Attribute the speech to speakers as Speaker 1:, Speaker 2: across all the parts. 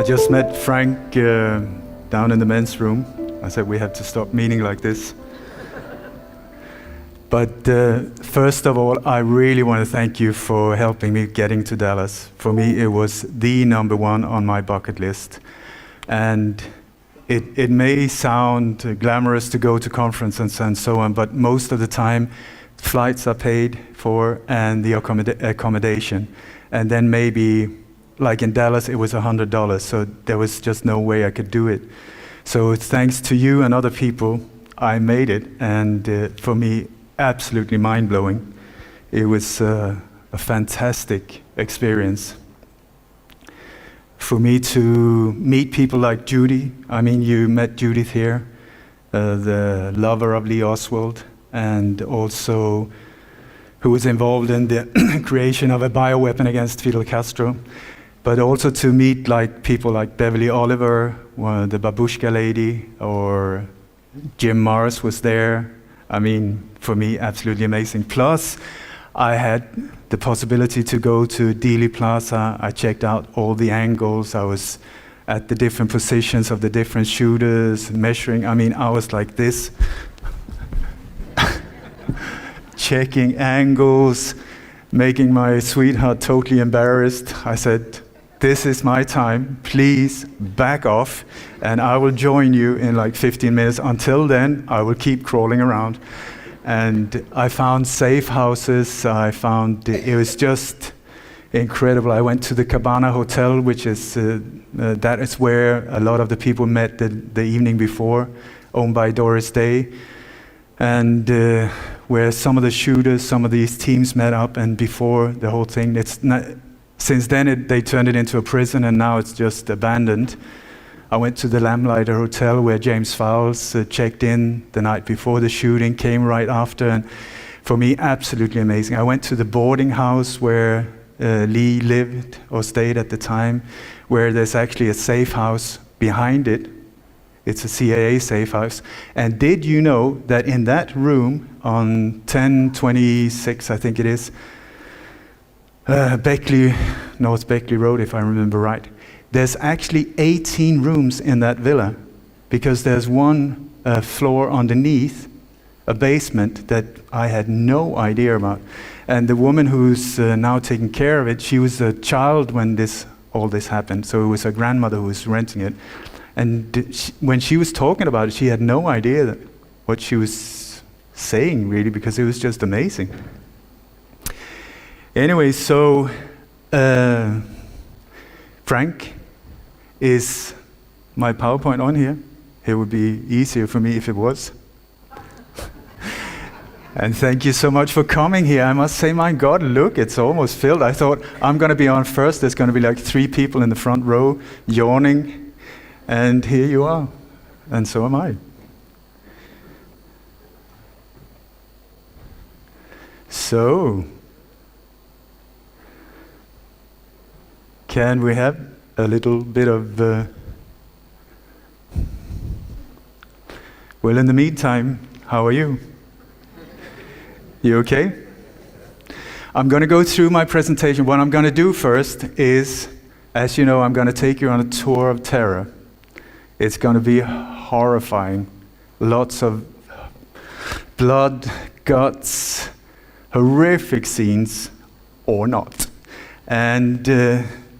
Speaker 1: just met Frank down in the men's room. I said we have to stop meeting like this. But first of all, I really want to thank you for helping me getting to Dallas. For me, it was the number one on my bucket list. And it may sound glamorous to go to conferences and so on, but most of the time, flights are paid for and the accommodation. And then maybe, like in Dallas, it was $100, so there was just no way I could do it. So thanks to you and other people, I made it, and for me, absolutely mind-blowing. It was a fantastic experience. For me to meet people like Judy, I mean, you met Judith here, the lover of Lee Oswald, and also who was involved in the creation of a bioweapon against Fidel Castro, but also to meet like people like Beverly Oliver, the Babushka lady, or Jim Morris was there. I mean, for me, absolutely amazing. Plus, I had the possibility to go to Dealey Plaza. I checked out all the angles. I was at the different positions of the different shooters, measuring. I mean, I was like this, checking angles, making my sweetheart totally embarrassed. I said, this is my time, please back off, and I will join you in like 15 minutes. Until then, I will keep crawling around. And I found safe houses, it was just incredible. I went to the Cabana Hotel, which is, that is where a lot of the people met the evening before, owned by Doris Day. And where some of the shooters, some of these teams met up, and before the whole thing, since then they turned it into a prison, and now it's just abandoned. I went to the Lamplighter Hotel where James Fowles checked in the night before the shooting, came right after, and for me, absolutely amazing. I went to the boarding house where Lee lived or stayed at the time, where there's actually a safe house behind it. It's a CIA safe house. And did you know that in that room on 1026, I think it is, North Beckley Road, if I remember right, there's actually 18 rooms in that villa, because there's one floor underneath, a basement that I had no idea about. And the woman who's now taking care of it, she was a child when all this happened, so it was her grandmother who was renting it. And when she was talking about it, she had no idea what she was saying, really, because it was just amazing. Anyway, so Frank, is my PowerPoint on here? It would be easier for me if it was. And thank you so much for coming here. I must say, my God, look, it's almost filled. I thought I'm going to be on first. There's going to be like 3 people in the front row yawning. And here you are. And so am I. So, can we have a little bit of... Well, in the meantime, how are you? You okay? I'm going to go through my presentation. What I'm going to do first is, as you know, I'm going to take you on a tour of terror. It's going to be horrifying. Lots of blood, guts, horrific scenes, or not. And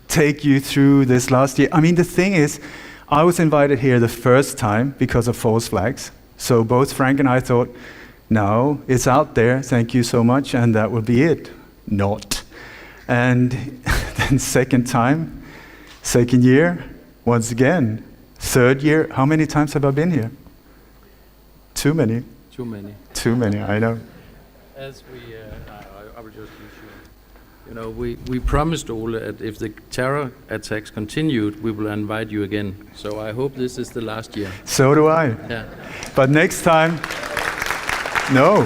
Speaker 1: take you through this last year. I mean, the thing is, I was invited here the first time because of false flags. So both Frank and I thought, no, it's out there, thank you so much, and that will be it. Not. And then second year, once again. Third year, how many times have I been here? Too many.
Speaker 2: Too many.
Speaker 1: Too many, I know.
Speaker 2: As we, I will just use you. You know, we promised Ole that if the terror attacks continued, we will invite you again. So I hope this is the last year.
Speaker 1: So do I.
Speaker 2: Yeah.
Speaker 1: But next time, no.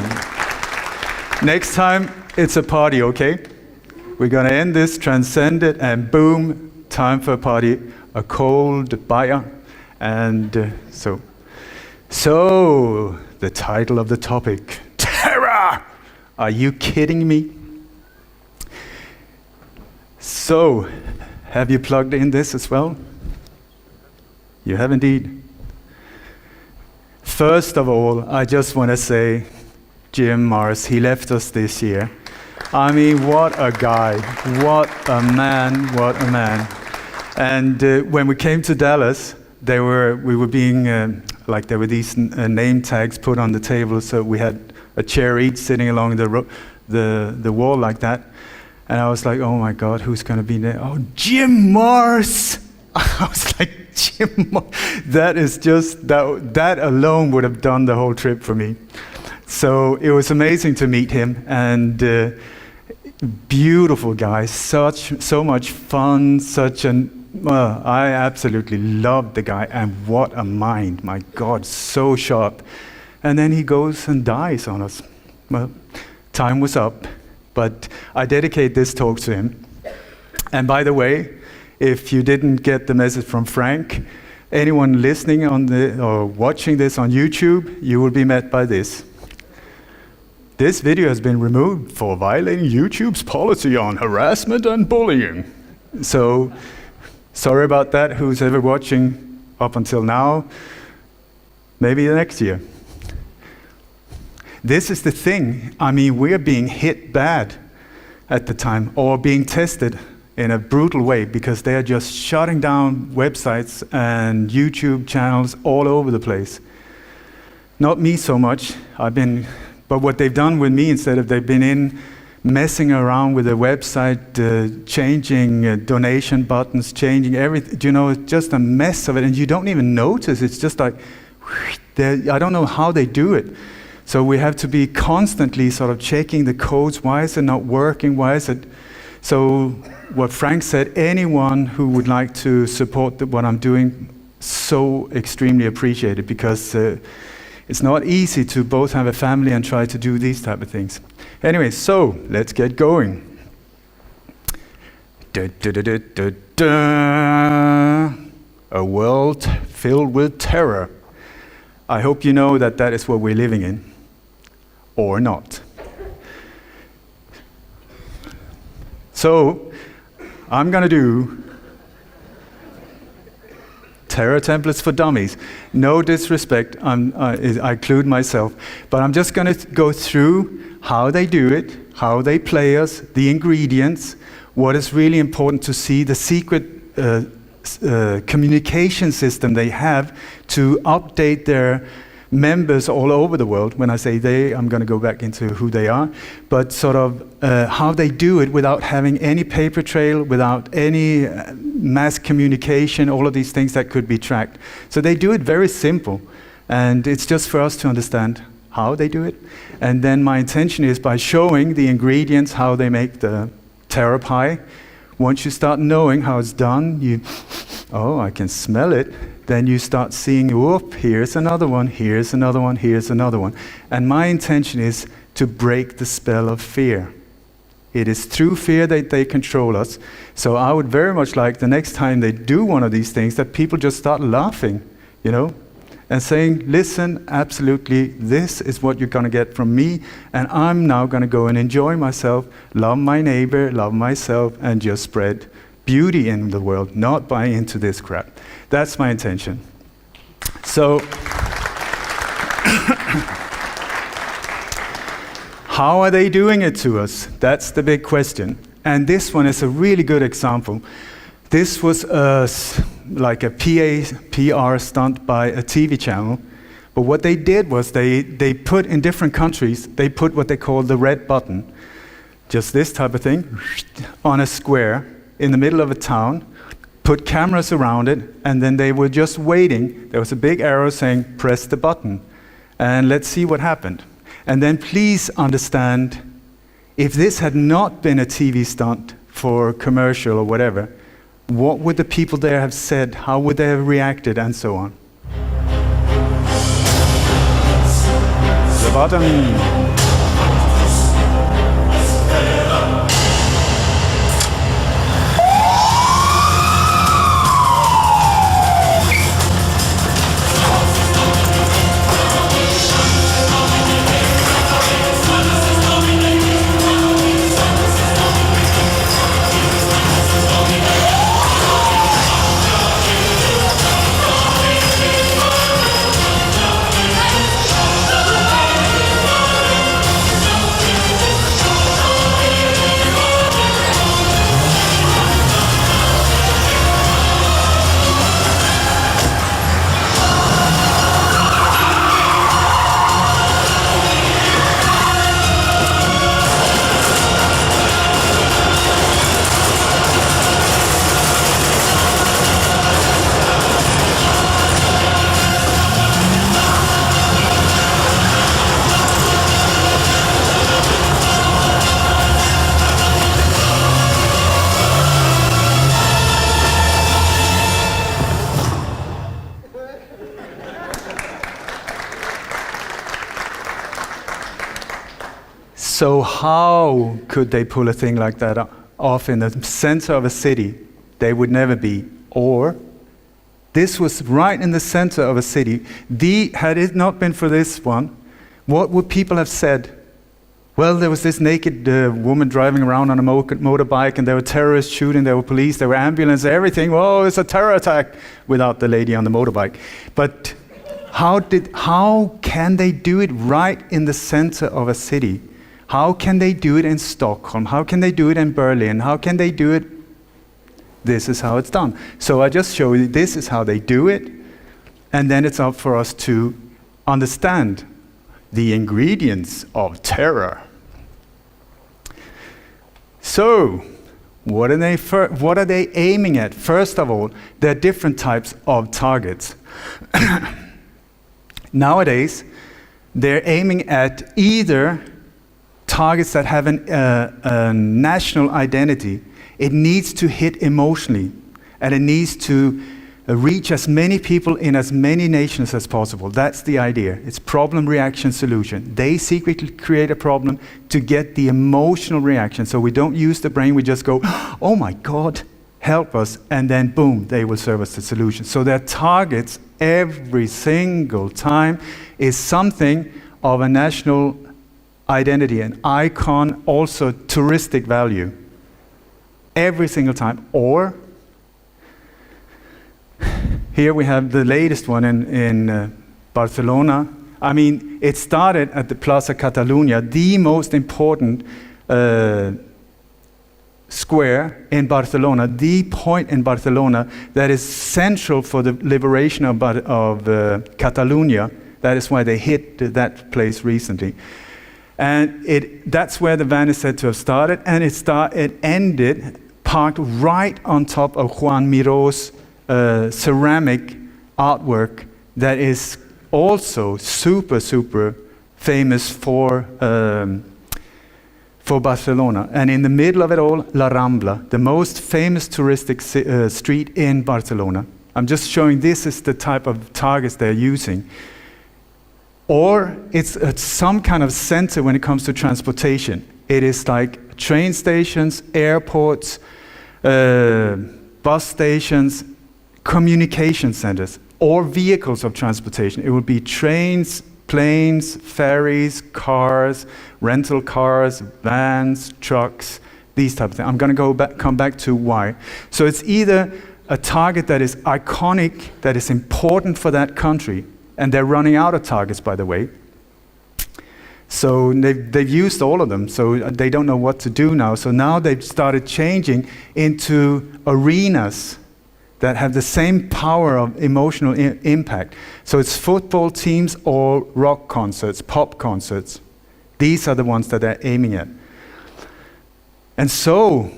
Speaker 1: Next time, it's a party, okay? We're going to end this, transcend it, and boom, time for a party. A cold beer. And so the title of the topic, terror! Are you kidding me? So, have you plugged in this as well? You have indeed. First of all, I just want to say, Jim Morris, he left us this year. I mean, what a guy, what a man, what a man. And when we came to Dallas, we were being, there were these name tags put on the table, so we had a chair each sitting along the wall like that. And I was like, oh my God, who's going to be there? Oh, Jim Morris! I was like, Jim Morris. That is just, that alone would have done the whole trip for me. So it was amazing to meet him, and beautiful guy, so much fun, I absolutely loved the guy, and what a mind, my God, so sharp. And then he goes and dies on us. Well, time was up, but I dedicate this talk to him. And by the way, if you didn't get the message from Frank, anyone listening or watching this on YouTube, you will be met by this. This video has been removed for violating YouTube's policy on harassment and bullying. So, sorry about that, who's ever watching up until now. Maybe next year. This is the thing. I mean, we're being hit bad at the time, or being tested in a brutal way, because they are just shutting down websites and YouTube channels all over the place. Not me so much. But what they've done with me, instead of they've been messing around with the website, changing donation buttons, changing everything, it's just a mess of it, and you don't even notice. It's just like, I don't know how they do it. So we have to be constantly sort of checking the codes. Why is it not working? Why is it? So what Frank said, anyone who would like to support what I'm doing, so extremely appreciated, because it's not easy to both have a family and try to do these type of things. Anyway, so let's get going. Da, da, da, da, da, da. A world filled with terror. I hope you know that is what we're living in, or not. So I'm going to do terror templates for dummies. No disrespect, I include myself, but I'm just going to go through how they do it, how they play us, the ingredients, what is really important to see, the secret communication system they have to update their members all over the world. When I say they, I'm going to go back into who they are, but sort of how they do it without having any paper trail, without any mass communication, all of these things that could be tracked. So they do it very simple, and it's just for us to understand how they do it. And then my intention is, by showing the ingredients, how they make the terror pie. Once you start knowing how it's done, I can smell it. Then you start seeing, whoop, here's another one, here's another one, here's another one. And my intention is to break the spell of fear. It is through fear that they control us. So I would very much like the next time they do one of these things, that people just start laughing, and saying, listen, absolutely, this is what you're going to get from me, and I'm now going to go and enjoy myself, love my neighbor, love myself, and just spread beauty in the world, not buy into this crap. That's my intention. So, how are they doing it to us? That's the big question. And this one is a really good example. This was like a PR stunt by a TV channel. But what they did was they put in different countries, they put what they call the red button. Just this type of thing, on a square in the middle of a town, put cameras around it, and then they were just waiting. There was a big arrow saying, press the button, and let's see what happened. And then please understand, if this had not been a TV stunt for commercial or whatever, what would the people there have said? How would they have reacted, and so on? The button. how could they pull a thing like that off in the center of a city? They would never be. Or this was right in the center of a city. Had it not been for this one, what would people have said? Well, there was this naked woman driving around on a motorbike, and there were terrorists shooting, there were police, there were ambulances, everything. Whoa, it's a terror attack, without the lady on the motorbike. But how can they do it right in the center of a city? How can they do it in Stockholm? How can they do it in Berlin? How can they do it? This is how it's done. So I just show you this is how they do it, and then it's up for us to understand the ingredients of terror. So, what are they aiming at? First of all, there are different types of targets. Nowadays, they're aiming at either targets that have a national identity. It needs to hit emotionally, and it needs to reach as many people in as many nations as possible. That's the idea. It's problem, reaction, solution. They secretly create a problem to get the emotional reaction. So we don't use the brain, we just go, oh my God, help us, and then boom, they will serve us the solution. So their targets every single time is something of a national identity, an icon, also touristic value. Every single time. Or here we have the latest one in Barcelona. I mean, it started at the Plaza Catalunya, the most important square in Barcelona, the point in Barcelona that is central for the liberation of Catalonia. That is why they hit that place recently. And that's where the van is said to have started, and it ended parked right on top of Juan Miró's ceramic artwork that is also super, super famous for Barcelona. And in the middle of it all, La Rambla, the most famous touristic street in Barcelona. I'm just showing this is the type of targets they're using. Or it's some kind of center when it comes to transportation. It is like train stations, airports, bus stations, communication centers, or vehicles of transportation. It would be trains, planes, ferries, cars, rental cars, vans, trucks, these types of things. I'm going to come back to why. So it's either a target that is iconic, that is important for that country, and they're running out of targets, by the way. So they've used all of them, so they don't know what to do now. So now they've started changing into arenas that have the same power of emotional impact. So it's football teams or rock concerts, pop concerts. These are the ones that they're aiming at. And so,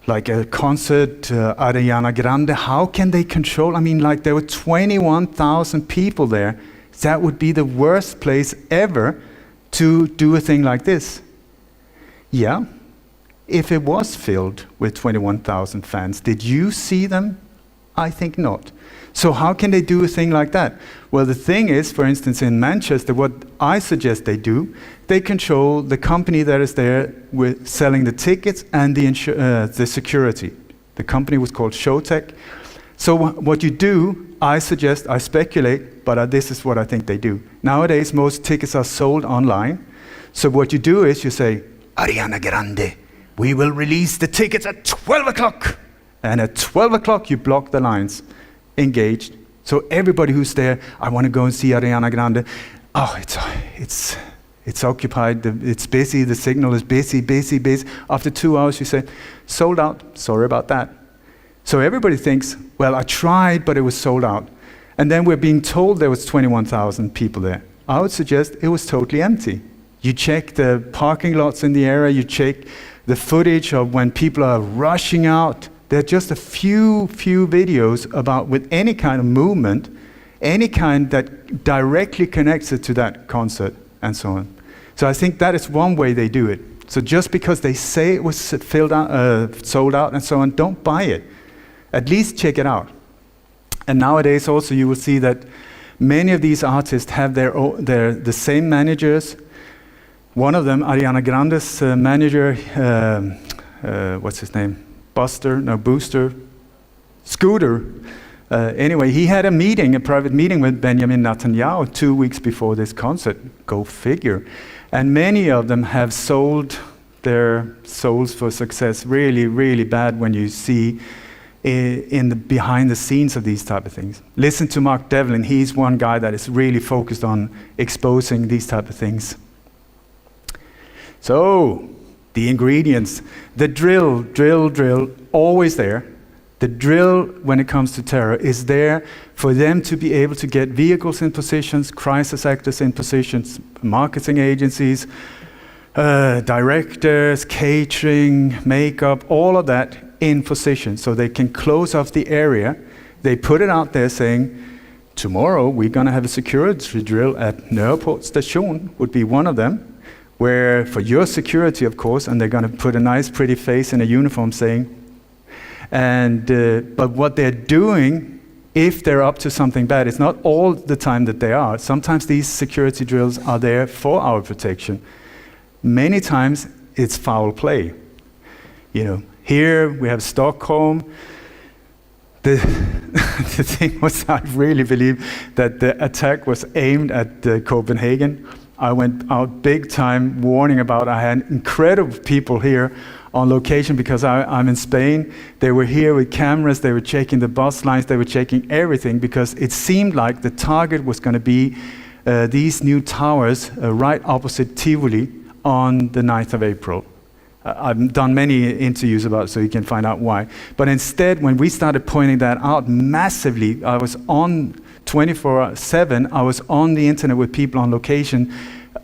Speaker 1: like a concert, Ariana Grande, how can they control? I mean, like there were 21,000 people there. That would be the worst place ever to do a thing like this. Yeah, if it was filled with 21,000 fans, did you see them? I think not. So how can they do a thing like that? Well, the thing is, for instance, in Manchester, what I suggest they do, they control the company that is there with selling the tickets and the security. The company was called Showtech. So what you do, I suggest, I speculate, but this is what I think they do. Nowadays, most tickets are sold online. So what you do is you say, Ariana Grande, we will release the tickets at 12 o'clock. And at 12 o'clock, you block the lines. Engaged. So everybody who's there, I want to go and see Ariana Grande. Oh, it's occupied, it's busy, the signal is busy. After 2 hours, you say, sold out, sorry about that. So everybody thinks, well, I tried, but it was sold out. And then we're being told there was 21,000 people there. I would suggest it was totally empty. You check the parking lots in the area, you check the footage of when people are rushing out. There are just a few videos about with any kind of movement, any kind that directly connects it to that concert and so on. So I think that is one way they do it. So just because they say it was sold out and so on, don't buy it. At least check it out. And nowadays also you will see that many of these artists have the same managers. One of them, Ariana Grande's manager, what's his name? Booster, Scooter. Anyway, he had a private meeting with Benjamin Netanyahu 2 weeks before this concert. Go figure. And many of them have sold their souls for success really, really bad when you see in the behind the scenes of these type of things. Listen to Mark Devlin. He's one guy that is really focused on exposing these type of things. So, the ingredients. The drill, always there. The drill, when it comes to terror, is there for them to be able to get vehicles in positions, crisis actors in positions, marketing agencies, directors, catering, makeup, all of that in position so they can close off the area. They put it out there saying, tomorrow we're going to have a security drill at Nørreport Station, would be one of them, where for your security, of course, and they're going to put a nice pretty face in a uniform saying, but what they're doing, if they're up to something bad, it's not all the time that they are. Sometimes these security drills are there for our protection. Many times it's foul play. Here we have Stockholm. The thing was, I really believe that the attack was aimed at Copenhagen. I went out big time warning about, I had incredible people here on location because I'm in Spain. They were here with cameras, they were checking the bus lines, they were checking everything because it seemed like the target was going to be these new towers right opposite Tivoli on the 9th of April. I've done many interviews about it, so you can find out why. But instead, when we started pointing that out massively, I was on 24/7, I was on the internet with people on location,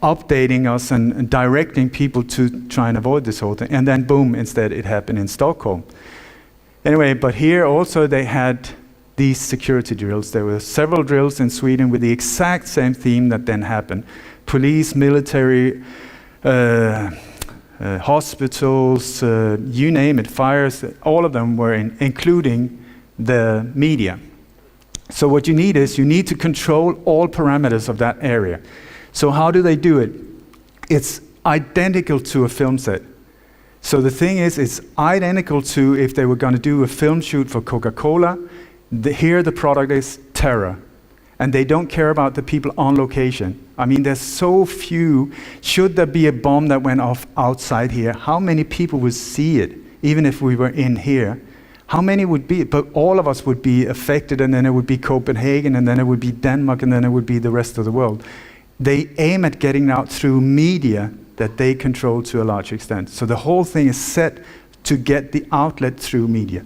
Speaker 1: updating us and directing people to try and avoid this whole thing. And then boom, instead it happened in Stockholm. Anyway, but here also they had these security drills. There were several drills in Sweden with the exact same theme that then happened. Police, military, hospitals, you name it, fires, all of them were including the media. So what you need is, you need to control all parameters of that area. So how do they do it? It's identical to a film set. So the thing is, it's identical to if they were going to do a film shoot for Coca-Cola. Here the product is terror. And they don't care about the people on location. I mean, there's so few. Should there be a bomb that went off outside here, how many people would see it, even if we were in here? How many would be? But all of us would be affected, and then it would be Copenhagen, and then it would be Denmark, and then it would be the rest of the world. They aim at getting out through media that they control to a large extent. So the whole thing is set to get the outlet through media.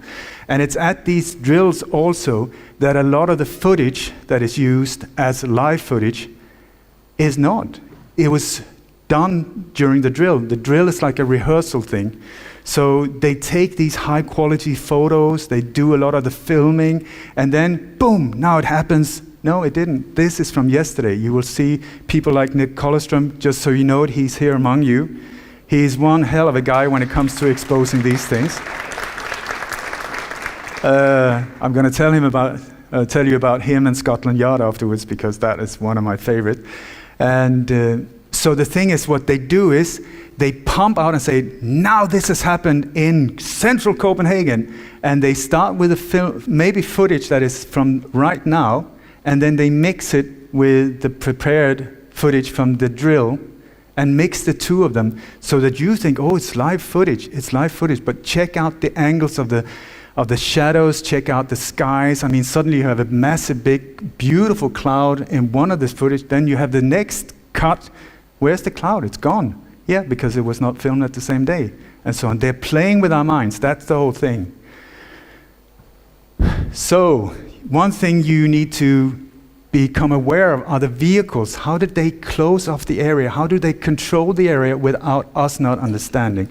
Speaker 1: And it's at these drills also that a lot of the footage that is used as live footage is not. It was done during the drill. The drill is like a rehearsal thing. So they take these high quality photos, they do a lot of the filming, and then boom, now it happens. No, it didn't. This is from yesterday. You will see people like Nick Kollerström, just so you know it, he's here among you. He's one hell of a guy when it comes to exposing these things. I'm going to tell you about him and Scotland Yard afterwards, because that is one of my favorite. And so the thing is, what they do is they pump out and say, now this has happened in central Copenhagen. And they start with a film, maybe footage that is from right now, and then they mix it with the prepared footage from the drill and mix the two of them so that you think, oh, it's live footage, but check out the angles of the shadows, check out the skies. I mean, suddenly you have a massive, big, beautiful cloud in one of this footage, then you have the next cut. Where's the cloud? It's gone. Yeah, because it was not filmed at the same day, and so on. They're playing with our minds. That's the whole thing. So, one thing you need to become aware of are the vehicles. How did they close off the area? How do they control the area without us not understanding?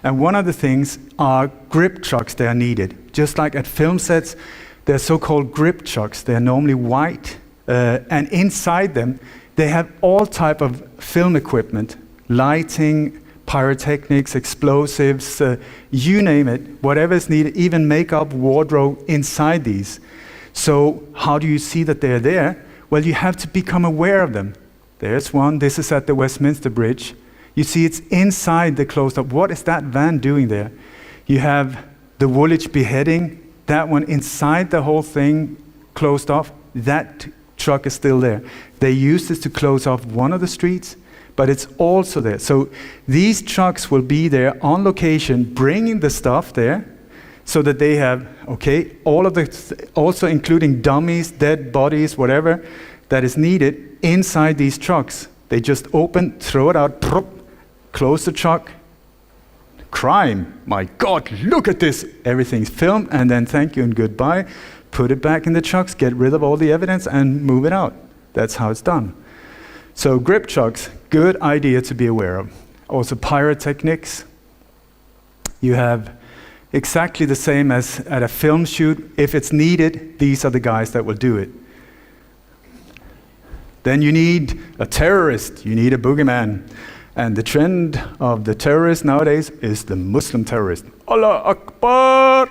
Speaker 1: And one of the things are grip trucks. They are needed. Just like at film sets, they're so-called grip trucks. They're normally white, and inside them, they have all type of film equipment, lighting, pyrotechnics, explosives, you name it, whatever is needed, even makeup, wardrobe inside these. So how do you see that they're there? Well, you have to become aware of them. There's one. This is at the Westminster Bridge. You see, it's inside the closed up. What is that van doing there? You have the Woolwich beheading, that one inside the whole thing closed off. That truck is still there. They used this to close off one of the streets, but it's also there. So these trucks will be there on location, bringing the stuff there, so that they have, all of the, also including dummies, dead bodies, whatever that is needed inside these trucks. They just open, throw it out, close the truck. Crime, my God, look at this. Everything's filmed, and then thank you and goodbye. Put it back in the trucks, get rid of all the evidence, and move it out. That's how it's done. So grip trucks, good idea to be aware of. Also pyrotechnics. You have exactly the same as at a film shoot. If it's needed, these are the guys that will do it. Then you need a terrorist, you need a boogeyman. And the trend of the terrorist nowadays is the Muslim terrorist. Allah Akbar!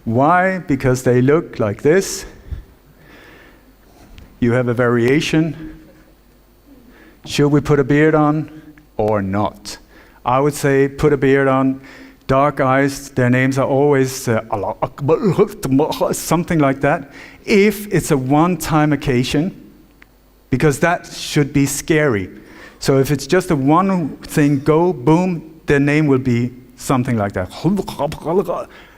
Speaker 1: Why? Because they look like this. You have a variation. Should we put a beard on or not? I would say put a beard on. Dark eyes, their names are always Allah Akbar, something like that. If it's a one-time occasion, because that should be scary. So if it's just a one thing, go, boom, their name will be something like that.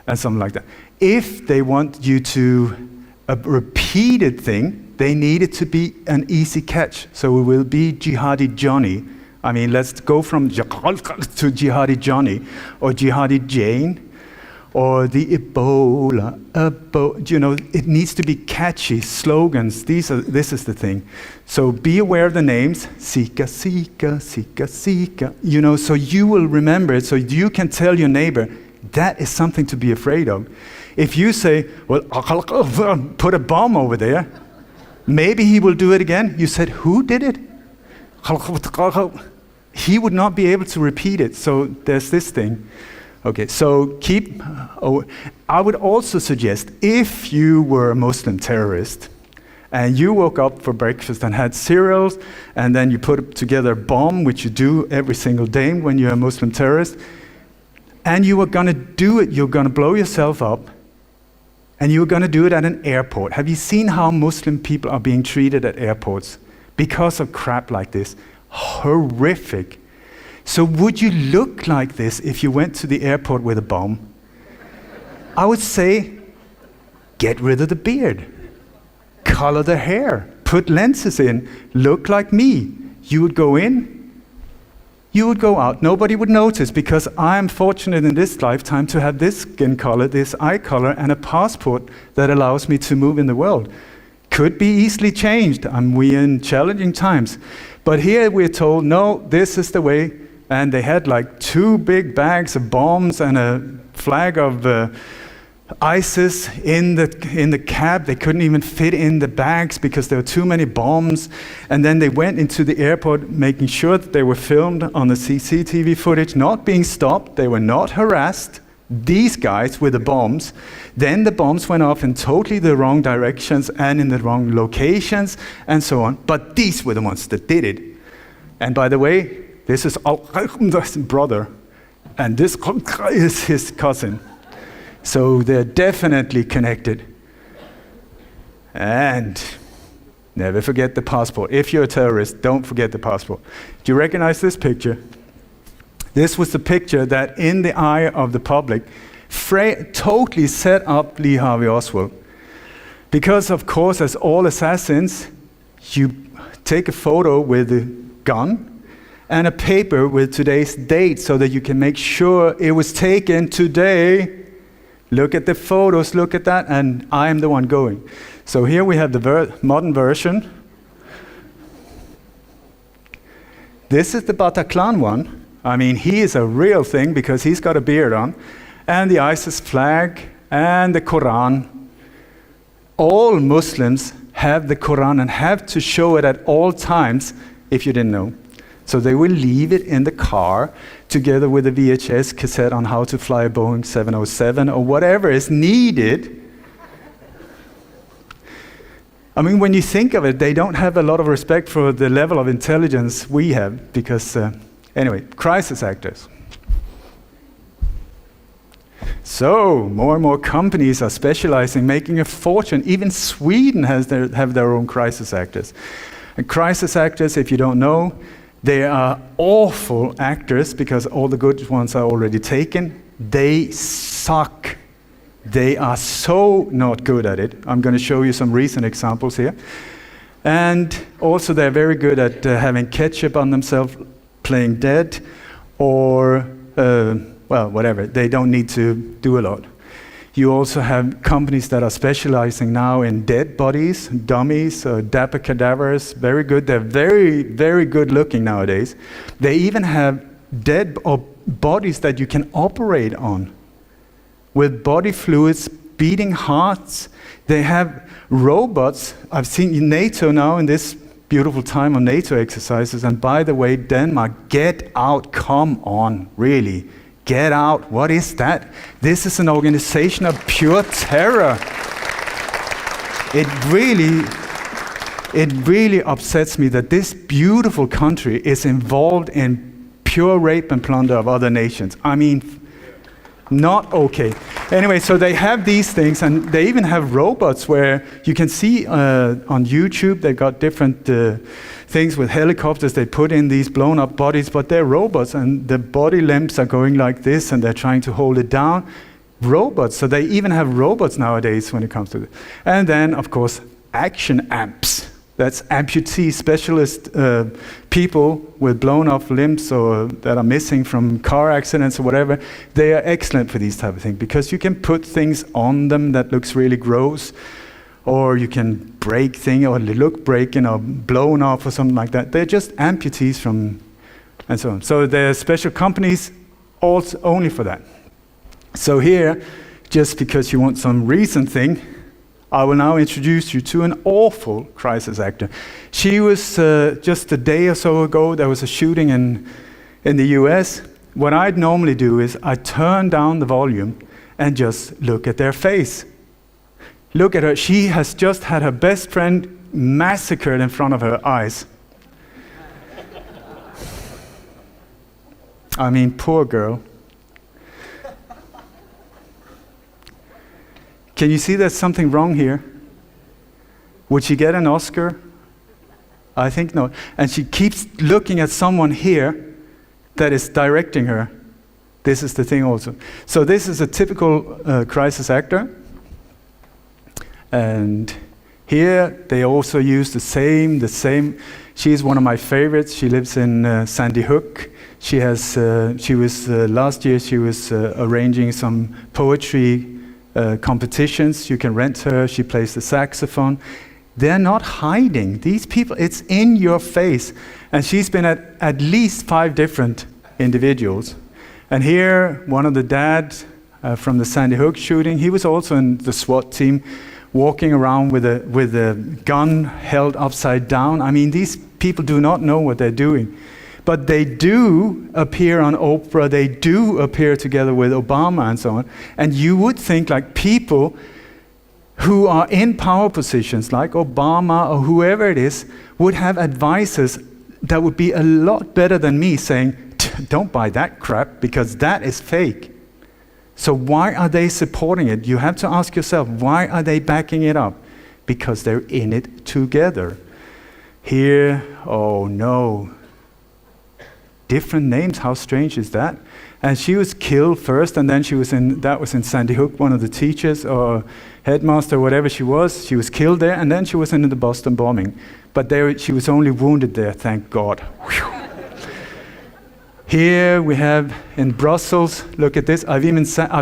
Speaker 1: And something like that. If they want you to, a repeated thing, they need it to be an easy catch. So it will be Jihadi Johnny. I mean, let's go from to Jihadi Johnny, or Jihadi Jane, or the Ebola. You know, it needs to be catchy slogans. This is the thing. So be aware of the names. Sika, Sika, Sika, Sika. You know, so you will remember it. So you can tell your neighbor that is something to be afraid of. If you say, well, put a bomb over there, maybe he will do it again. You said, who did it? He would not be able to repeat it. So there's this thing. Okay, so I would also suggest, if you were a Muslim terrorist and you woke up for breakfast and had cereals, and then you put together a bomb, which you do every single day when you're a Muslim terrorist, and you were going to do it, you're going to blow yourself up, and you were going to do it at an airport. Have you seen how Muslim people are being treated at airports because of crap like this? Horrific. So would you look like this if you went to the airport with a bomb? I would say, get rid of the beard. Color the hair. Put lenses in. Look like me. You would go in. You would go out. Nobody would notice, because I am fortunate in this lifetime to have this skin color, this eye color, and a passport that allows me to move in the world. Could be easily changed. We're in challenging times. But here we're told, no, this is the way. And they had like 2 big bags of bombs and a flag of ISIS in the cab. They couldn't even fit in the bags because there were too many bombs. And then they went into the airport, making sure that they were filmed on the CCTV footage, not being stopped. They were not harassed. These guys with the bombs. Then the bombs went off in totally the wrong directions and in the wrong locations and so on. But these were the ones that did it. And by the way, this is Al-Qaeda's brother, and this is his cousin. So they're definitely connected. And never forget the passport. If you're a terrorist, don't forget the passport. Do you recognize this picture? This was the picture that, in the eye of the public, totally set up Lee Harvey Oswald. Because, of course, as all assassins, you take a photo with a gun and a paper with today's date so that you can make sure it was taken today. Look at the photos, look at that, and I am the one going. So here we have the modern version. This is the Bataclan one. I mean, he is a real thing because he's got a beard on. And the ISIS flag and the Quran. All Muslims have the Quran and have to show it at all times, if you didn't know. So they will leave it in the car together with a VHS cassette on how to fly a Boeing 707 or whatever is needed. I mean, when you think of it, they don't have a lot of respect for the level of intelligence we have, because Anyway, crisis actors. So, more and more companies are specializing, making a fortune. Even Sweden have their own crisis actors. And crisis actors, if you don't know, they are awful actors because all the good ones are already taken. They suck. They are so not good at it. I'm going to show you some recent examples here. And also they're very good at having ketchup on themselves, playing dead, or well, whatever. They don't need to do a lot. You also have companies that are specializing now in dead bodies, dummies, dapper cadavers, very good. They're very, very good looking nowadays. They even have dead bodies that you can operate on with body fluids, beating hearts. They have robots. I've seen in NATO now in this beautiful time on NATO exercises. And by the way, Denmark, get out, come on, really. Get out. What is that? This is an organization of pure terror. It really upsets me that this beautiful country is involved in pure rape and plunder of other nations. I mean, not okay. Anyway, so they have these things, and they even have robots where you can see on YouTube, they've got different things with helicopters. They put in these blown up bodies, but they're robots, and the body limbs are going like this, and they're trying to hold it down. Robots, so they even have robots nowadays when it comes to it. And then, of course, action amps. That's amputee specialist people with blown off limbs or that are missing from car accidents or whatever. They are excellent for these type of things because you can put things on them that looks really gross, or you can break things or look breaking or blown off or something like that. They're just amputees from, and so on. So there are special companies also only for that. So here, just because you want some recent thing, I will now introduce you to an awful crisis actor. She was just a day or so ago, there was a shooting in the US. What I'd normally do is I turn down the volume and just look at their face. Look at her. She has just had her best friend massacred in front of her eyes. I mean, poor girl. Can you see there's something wrong here? Would she get an Oscar? I think not. And she keeps looking at someone here that is directing her. This is the thing also. So this is a typical crisis actor. And here they also use the same. She's one of my favorites. She lives in Sandy Hook. Last year she was arranging some poetry competitions. You can rent her. She plays the saxophone. They're not hiding. These people, it's in your face. And she's been at least 5 different individuals. And here, one of the dads from the Sandy Hook shooting, he was also in the SWAT team, walking around with a gun held upside down. I mean, these people do not know what they're doing. But they do appear on Oprah, they do appear together with Obama and so on. And you would think like people who are in power positions like Obama or whoever it is would have advisors that would be a lot better than me saying, don't buy that crap because that is fake. So why are they supporting it? You have to ask yourself, why are they backing it up? Because they're in it together. Here, oh no. Different names, how strange is that? And she was killed first, and then that was in Sandy Hook, one of the teachers or headmaster, whatever she was killed there, and then she was in the Boston bombing. But she was only wounded there, thank God. Whew. Here we have in Brussels, look at this, I've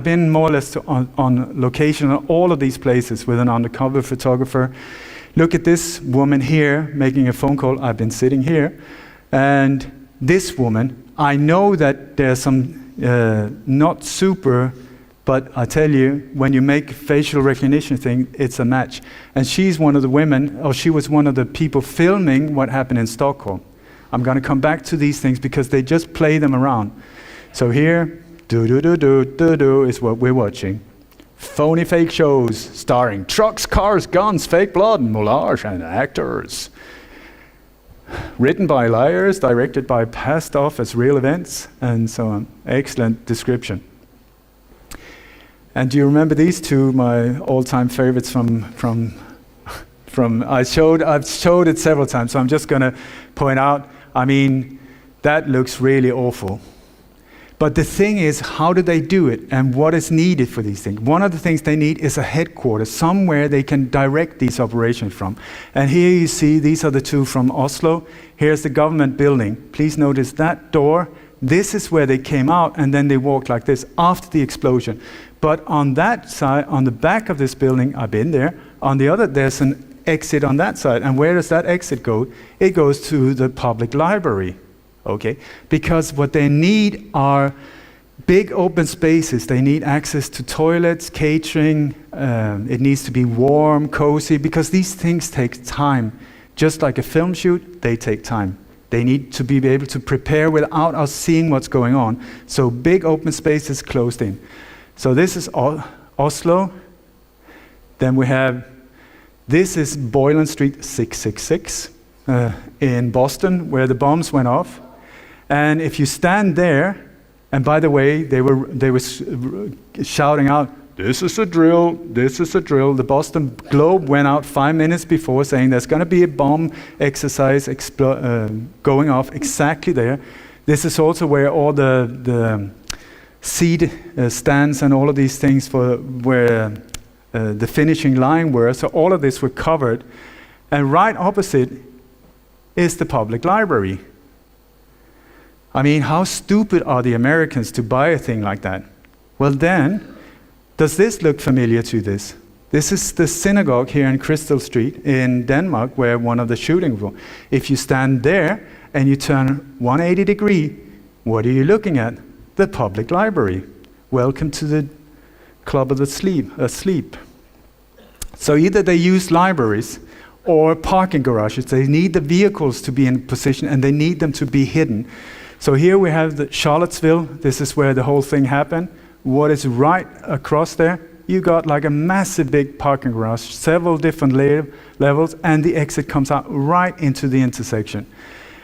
Speaker 1: been more or less on location on all of these places with an undercover photographer. Look at this woman here making a phone call. I've been sitting here, and this woman, I know that there's some not super, but I tell you, when you make facial recognition thing, it's a match. And she's one of the women, or she was one of the people filming what happened in Stockholm. I'm going to come back to these things because they just play them around. So here, do is what we're watching. Phony fake shows starring trucks, cars, guns, fake blood, moulage, and actors. written by liars, directed by passed off as real events, and so on. Excellent description. And do you remember these two, my all-time favorites from I've showed it several times, so I'm just going to point out, I mean, that looks really awful. But the thing is, how do they do it, and what is needed for these things? One of the things they need is a headquarters, somewhere they can direct these operations from. And here you see, these are the two from Oslo. Here's the government building. Please notice that door. This is where they came out, and then they walked like this after the explosion. But on that side, on the back of this building, I've been there, on the other, there's an exit on that side. And where does that exit go? It goes to the public library. Okay, because what they need are big open spaces. They need access to toilets, catering. It needs to be warm, cozy, because these things take time. Just like a film shoot, they take time. They need to be able to prepare without us seeing what's going on. So big open spaces closed in. So this is Oslo. Then we have, this is Boylan Street 666 in Boston, where the bombs went off. And if you stand there, and by the way, they were shouting out, "This is a drill, this is a drill." The Boston Globe went out 5 minutes before saying there's going to be a bomb exercise going off exactly there. This is also where all the seed stands and all of these things for where the finishing line were. So all of this were covered. And right opposite is the public library. I mean, how stupid are the Americans to buy a thing like that? Well then, does this look familiar to this? This is the synagogue here in Crystal Street in Denmark, where one of the shootings was. If you stand there and you turn 180 degrees, what are you looking at? The public library. Welcome to the club of the asleep. So either they use libraries or parking garages. They need the vehicles to be in position, and they need them to be hidden. So here we have the Charlottesville. This is where the whole thing happened. What is right across there? You got like a massive big parking garage, several different levels, and the exit comes out right into the intersection.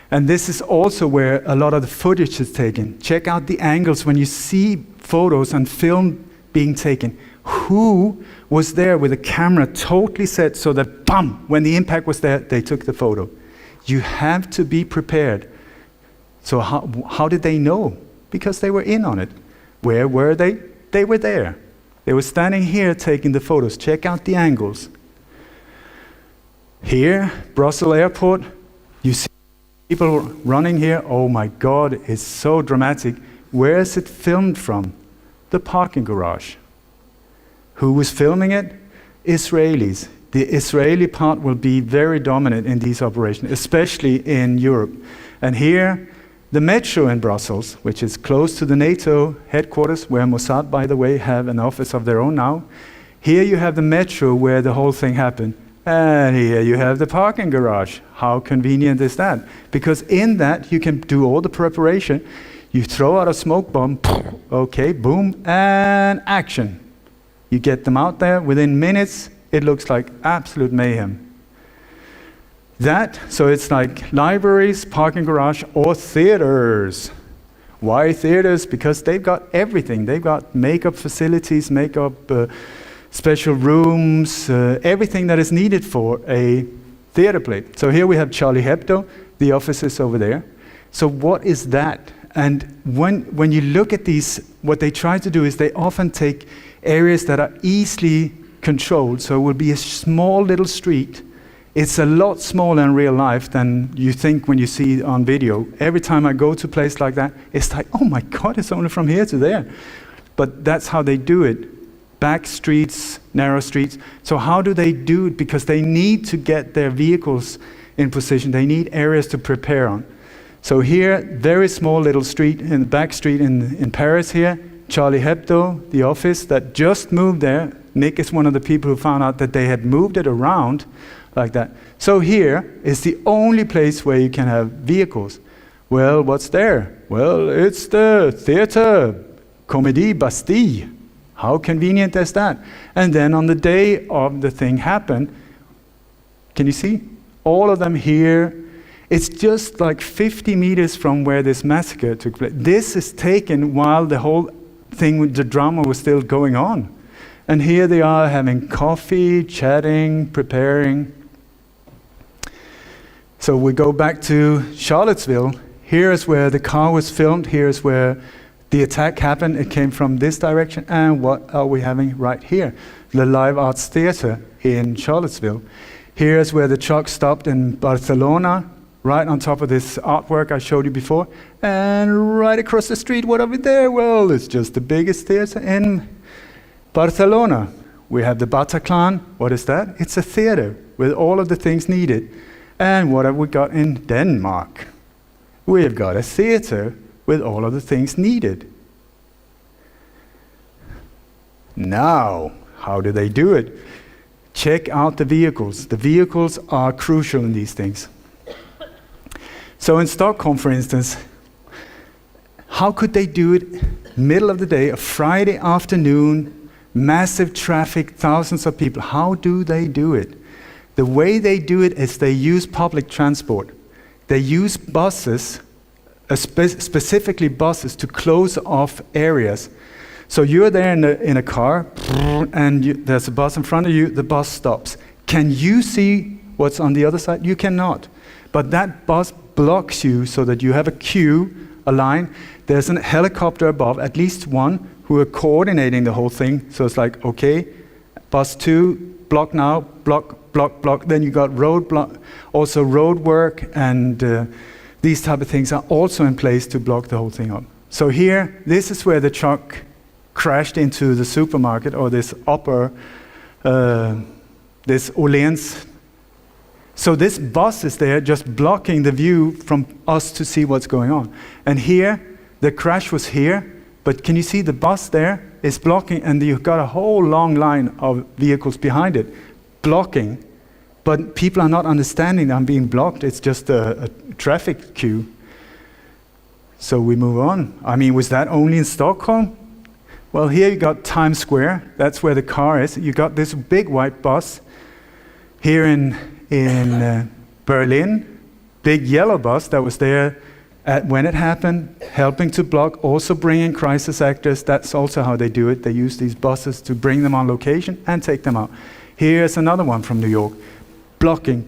Speaker 1: And this is also where a lot of the footage is taken. Check out the angles when you see photos and film being taken. Who was there with a camera totally set so that, bam, when the impact was there, they took the photo? You have to be prepared. So how did they know? Because they were in on it. Where were they? They were there. They were standing here taking the photos. Check out the angles. Here, Brussels Airport, you see people running here. Oh my God, it's so dramatic. Where is it filmed from? The parking garage. Who was filming it? Israelis. The Israeli part will be very dominant in these operations, especially in Europe. And here, the metro in Brussels, which is close to the NATO headquarters, where Mossad, by the way, have an office of their own now. Here you have the metro where the whole thing happened. And here you have the parking garage. How convenient is that? Because in that, you can do all the preparation. You throw out a smoke bomb, okay, boom, and action. You get them out there within minutes. It looks like absolute mayhem. So it's like libraries, parking garage, or theaters. Why theaters? Because they've got everything. They've got makeup facilities, special rooms, everything that is needed for a theater play. So here we have Charlie Hebdo, the office is over there. So what is that? And when you look at these, what they try to do is they often take areas that are easily controlled. So it will be a small little street. It's a lot smaller in real life than you think when you see it on video. Every time I go to a place like that, it's like, oh my God, it's only from here to there. But that's how they do it. Back streets, narrow streets. So how do they do it? Because they need to get their vehicles in position. They need areas to prepare on. So here, very small little street, in the back street in Paris here, Charlie Hebdo, the office that just moved there. Nick is one of the people who found out that they had moved it around like that. So here is the only place where you can have vehicles. Well, what's there? Well, it's the theater, Comédie Bastille. How convenient is that? And then on the day of the thing happened, can you see? All of them here It's just like 50 meters from where this massacre took place. This is taken while the whole thing with the drama was still going on. And here they are having coffee, chatting, preparing. So we go back to Charlottesville. Here is where the car was filmed. Here is where the attack happened. It came from this direction. And what are we having right here? The Live Arts Theater in Charlottesville. Here is where the truck stopped in Barcelona, right on top of this artwork I showed you before. And right across the street, what are we there? Well, it's just the biggest theater in Barcelona. We have the Bataclan. What is that? It's a theater with all of the things needed. And what have we got in Denmark? We have got a theater with all of the things needed. Now, how do they do it? Check out the vehicles. The vehicles are crucial in these things. So in Stockholm, for instance, how could they do it middle of the day, a Friday afternoon, massive traffic, thousands of people? How do they do it? The way they do it is they use public transport. They use buses, specifically buses, to close off areas. So you're there in a car, and there's a bus in front of you, the bus stops. Can you see what's on the other side? You cannot. But that bus blocks you so that you have a queue, a line. There's a helicopter above, at least one, who are coordinating the whole thing. So it's like, okay, bus 2, block now, block. Then you got road block, also road work, and these type of things are also in place to block the whole thing up. So here, this is where the truck crashed into the supermarket, or this this Åhléns. So this bus is there just blocking the view from us to see what's going on. And here, the crash was here, but can you see the bus there is blocking, and you've got a whole long line of vehicles behind it blocking. But people are not understanding that I'm being blocked. It's just a traffic queue. So we move on. I mean, was that only in Stockholm? Well, here you got Times Square. That's where the car is. You got this big white bus. Here in Berlin, big yellow bus that was there when it happened, helping to block, also bringing crisis actors. That's also how they do it. They use these buses to bring them on location and take them out. Here's another one from New York. Blocking.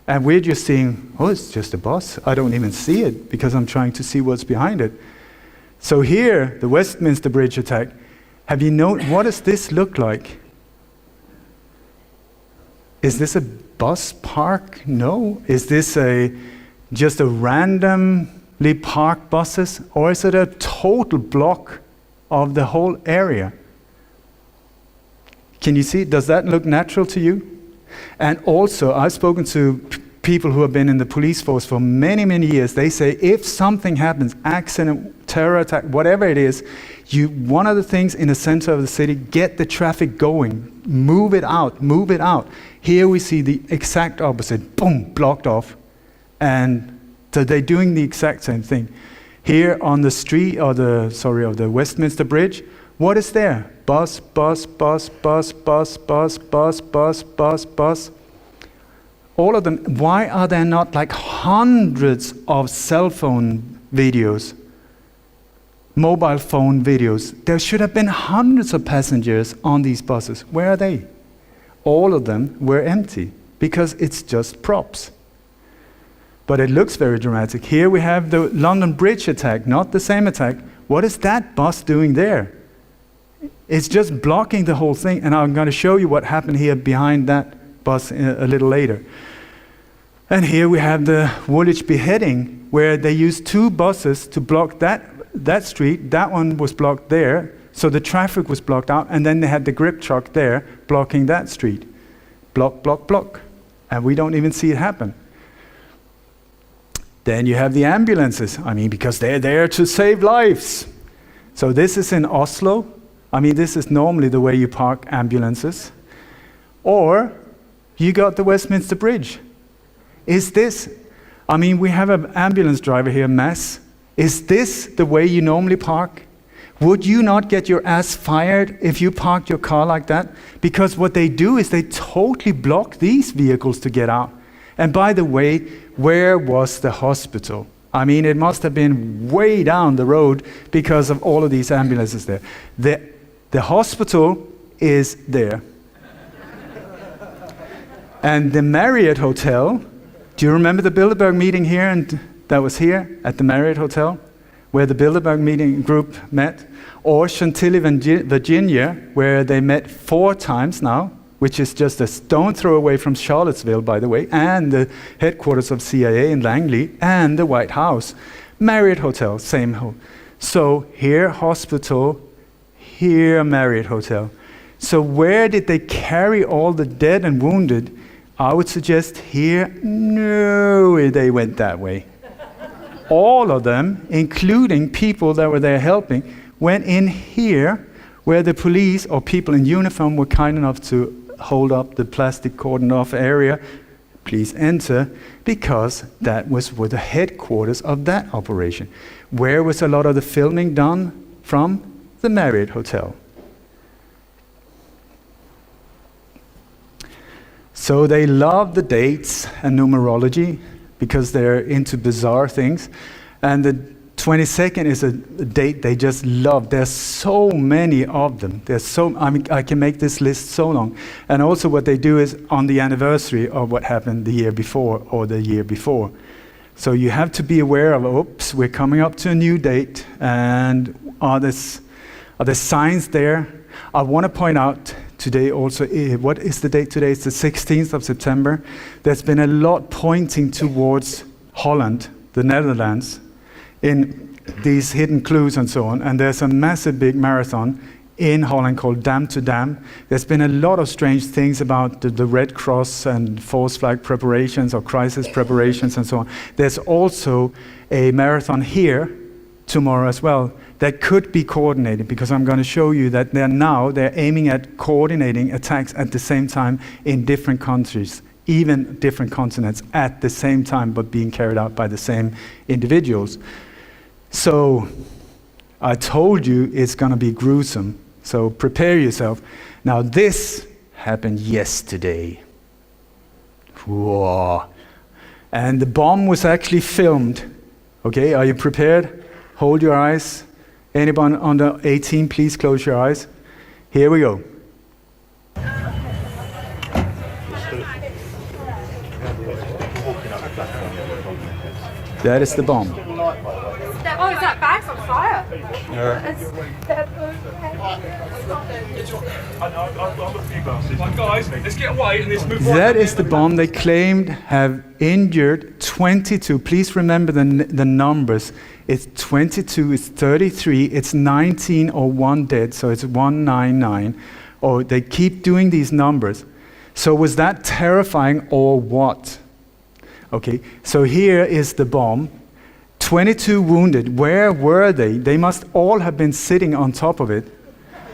Speaker 1: And we're just seeing, oh, it's just a bus. I don't even see it because I'm trying to see what's behind it. So here, the Westminster Bridge attack, have you known, what does this look like? Is this a bus park? No. Is this just a randomly parked buses? Or is it a total block of the whole area? Can you see, does that look natural to you? And also, I've spoken to people who have been in the police force for many, many years. They say if something happens, accident, terror attack, whatever it is, one of the things in the center of the city, get the traffic going, move it out. Here we see the exact opposite, boom, blocked off. And so they're doing the exact same thing. Here on the street, of the Westminster Bridge, what is there? Bus. All of them. Why are there not like hundreds of cell phone videos, mobile phone videos? There should have been hundreds of passengers on these buses. Where are they? All of them were empty because it's just props. But it looks very dramatic. Here we have the London Bridge attack, not the same attack. What is that bus doing there? It's just blocking the whole thing, and I'm going to show you what happened here behind that bus a little later. And here we have the Woolwich beheading, where they used 2 buses to block that street. That one was blocked there, so the traffic was blocked out, and then they had the grip truck there blocking that street. Block. And we don't even see it happen. Then you have the ambulances, because they're there to save lives. So this is in Oslo. This is normally the way you park ambulances. Or you got the Westminster Bridge. Is this, we have an ambulance driver here, Mass. Is this the way you normally park? Would you not get your ass fired if you parked your car like that? Because what they do is they totally block these vehicles to get out. And by the way, where was the hospital? I mean, it must have been way down the road because of all of these ambulances there. The hospital is there. And the Marriott Hotel, do you remember the Bilderberg meeting here? And that was here at the Marriott Hotel, where the Bilderberg meeting group met. Or Chantilly, Virginia, where they met 4 times now, which is just a stone throw away from Charlottesville, by the way, and the headquarters of CIA in Langley, and the White House. Marriott Hotel, same home. So here hospital, here Marriott Hotel. So where did they carry all the dead and wounded? I would suggest here, no, they went that way. All of them, including people that were there helping, went in here, where the police or people in uniform were kind enough to hold up the plastic cordoned off area. Please enter, because that was where the headquarters of that operation. Where was a lot of the filming done from? The Marriott Hotel. So they love the dates and numerology because they're into bizarre things. And the 22nd is a date they just love. There's so many of them. I can make this list so long. And also what they do is on the anniversary of what happened the year before or the year before. So you have to be aware of, oops, we're coming up to a new date, and are there signs there? I want to point out today also, what is the date today? It's the 16th of September. There's been a lot pointing towards Holland, the Netherlands, in these hidden clues and so on. And there's a massive big marathon in Holland called Dam to Dam. There's been a lot of strange things about the Red Cross and false flag preparations or crisis preparations and so on. There's also a marathon here tomorrow as well that could be coordinated, because I'm going to show you that they're aiming at coordinating attacks at the same time in different countries, even different continents at the same time, but being carried out by the same individuals. So I told you it's going to be gruesome. So prepare yourself. Now this happened yesterday. Whoa. And the bomb was actually filmed. Okay, are you prepared? Hold your eyes. Anyone under 18, please close your eyes. Here we go. That is the bomb.
Speaker 3: Oh, is that bag's on fire?
Speaker 1: Yeah.
Speaker 4: Guys, let's get away and let's move on.
Speaker 1: That is the bomb they claimed have injured 22. Please remember the numbers. It's 22, it's 33, it's 19 or 1 dead, so it's 199. Oh, they keep doing these numbers. So was that terrifying or what? Okay, so here is the bomb. 22 wounded. Where were they? They must all have been sitting on top of it.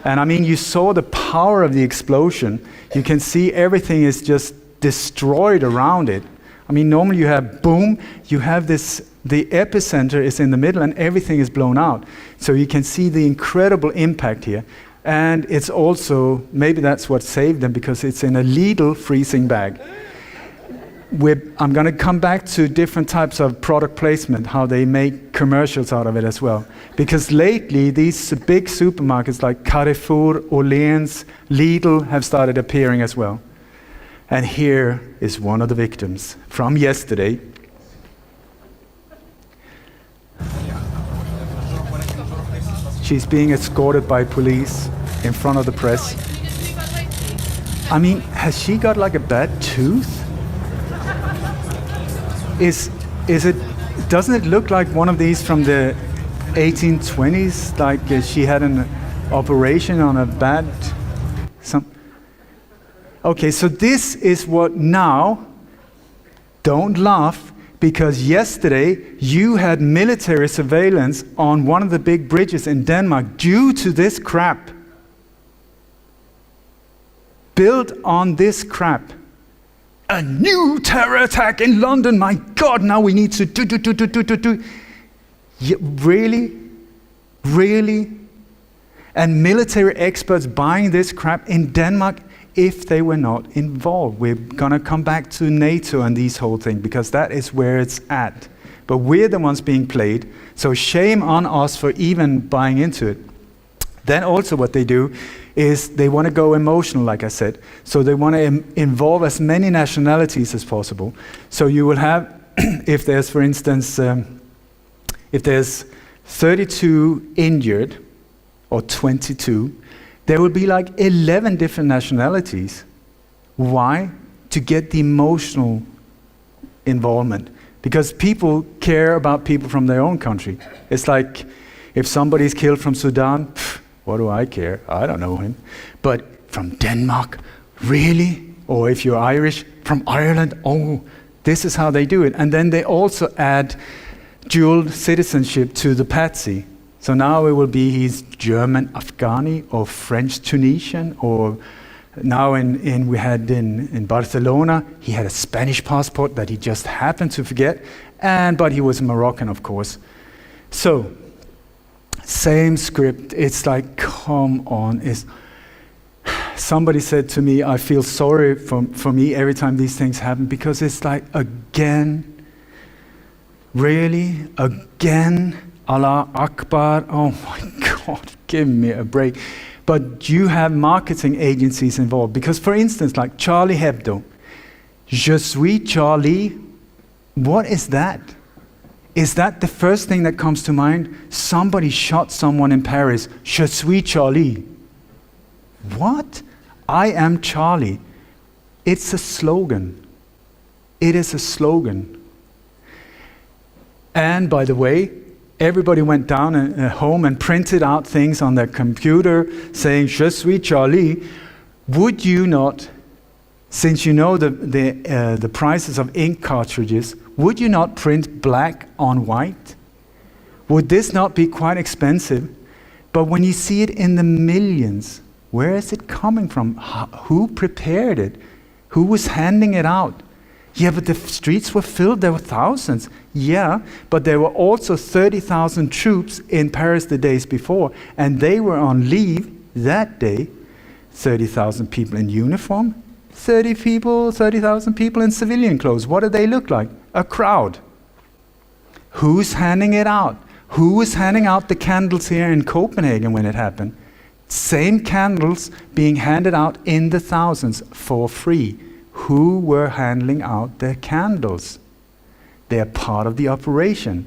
Speaker 1: And I mean, you saw the power of the explosion. You can see everything is just destroyed around it. I mean, normally you have boom, you have this, the epicenter is in the middle and everything is blown out. So you can see the incredible impact here. And it's also, maybe that's what saved them, because it's in a Lidl freezing bag. I'm going to come back to different types of product placement, how they make commercials out of it as well. Because lately, these big supermarkets like Carrefour, Orleans, Lidl have started appearing as well. And here is one of the victims from yesterday. She's being escorted by police in front of the press. I mean, has she got like a bad tooth? Doesn't it look like one of these from the 1820s? Like she had an operation on a bad... Okay, so this is what now, don't laugh, because yesterday you had military surveillance on one of the big bridges in Denmark due to this crap. Built on this crap. A new terror attack in London, my God, now we need to do. Yeah, really? Really? And military experts buying this crap in Denmark if they were not involved. We're going to come back to NATO and these whole thing because that is where it's at. But we're the ones being played, so shame on us for even buying into it. Then also what they do is they want to go emotional, like I said. So they want to involve as many nationalities as possible. So you will have, if there's, for instance, if there's 32 injured, or 22, there will be like 11 different nationalities. Why? To get the emotional involvement. Because people care about people from their own country. It's like if somebody's killed from Sudan, what do I care? I don't know him. But from Denmark, really? Or if you're Irish, from Ireland, oh, this is how they do it. And then they also add dual citizenship to the patsy. So now it will be he's German Afghani or French Tunisian, or now we had in Barcelona, he had a Spanish passport that he just happened to forget, but he was Moroccan, of course. So, same script. It's like, come on. Somebody said to me, I feel sorry for me every time these things happen, because it's like, again, really, again, Allah Akbar, oh my God, give me a break. But you have marketing agencies involved, because for instance, like Charlie Hebdo, Je suis Charlie, what is that? Is that the first thing that comes to mind? Somebody shot someone in Paris, Je suis Charlie. What? I am Charlie. It's a slogan. It is a slogan. And by the way, everybody went down home and printed out things on their computer saying, Je suis Charlie. Would you not, since you know the prices of ink cartridges, would you not print black on white? Would this not be quite expensive? But when you see it in the millions, where is it coming from? Who prepared it? Who was handing it out? Yeah, but the streets were filled, there were thousands. Yeah, but there were also 30,000 troops in Paris the days before, and they were on leave that day. 30,000 people in uniform, 30,000 people in civilian clothes. What do they look like? A crowd. Who's handing it out? Who was handing out the candles here in Copenhagen when it happened? Same candles being handed out in the thousands for free. Who were handling out their candles? They are part of the operation.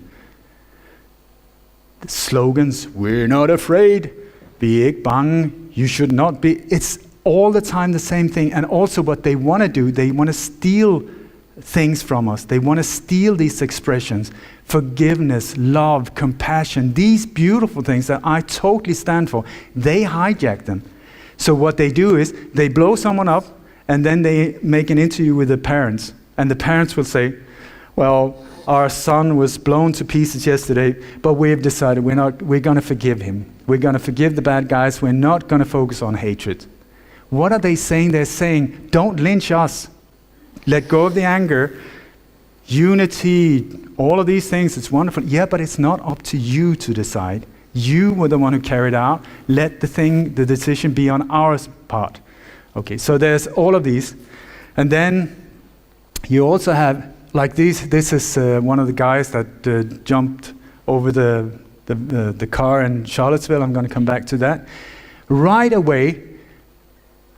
Speaker 1: The slogans, we're not afraid, be ik bang, you should not be. It's all the time the same thing. And also what they want to do, they want to steal things from us. They want to steal these expressions. Forgiveness, love, compassion, these beautiful things that I totally stand for. They hijack them. So what they do is they blow someone up, and then they make an interview with the parents. And the parents will say, well, our son was blown to pieces yesterday, but we've decided we're going to forgive him. We're going to forgive the bad guys. We're not going to focus on hatred. What are they saying? They're saying, don't lynch us. Let go of the anger. Unity, all of these things, it's wonderful. Yeah, but it's not up to you to decide. You were the one who carried out. Let the decision be on our part. Okay, so there's all of these. And then you also have, like these, this is one of the guys that jumped over the car in Charlottesville. I'm going to come back to that. Right away,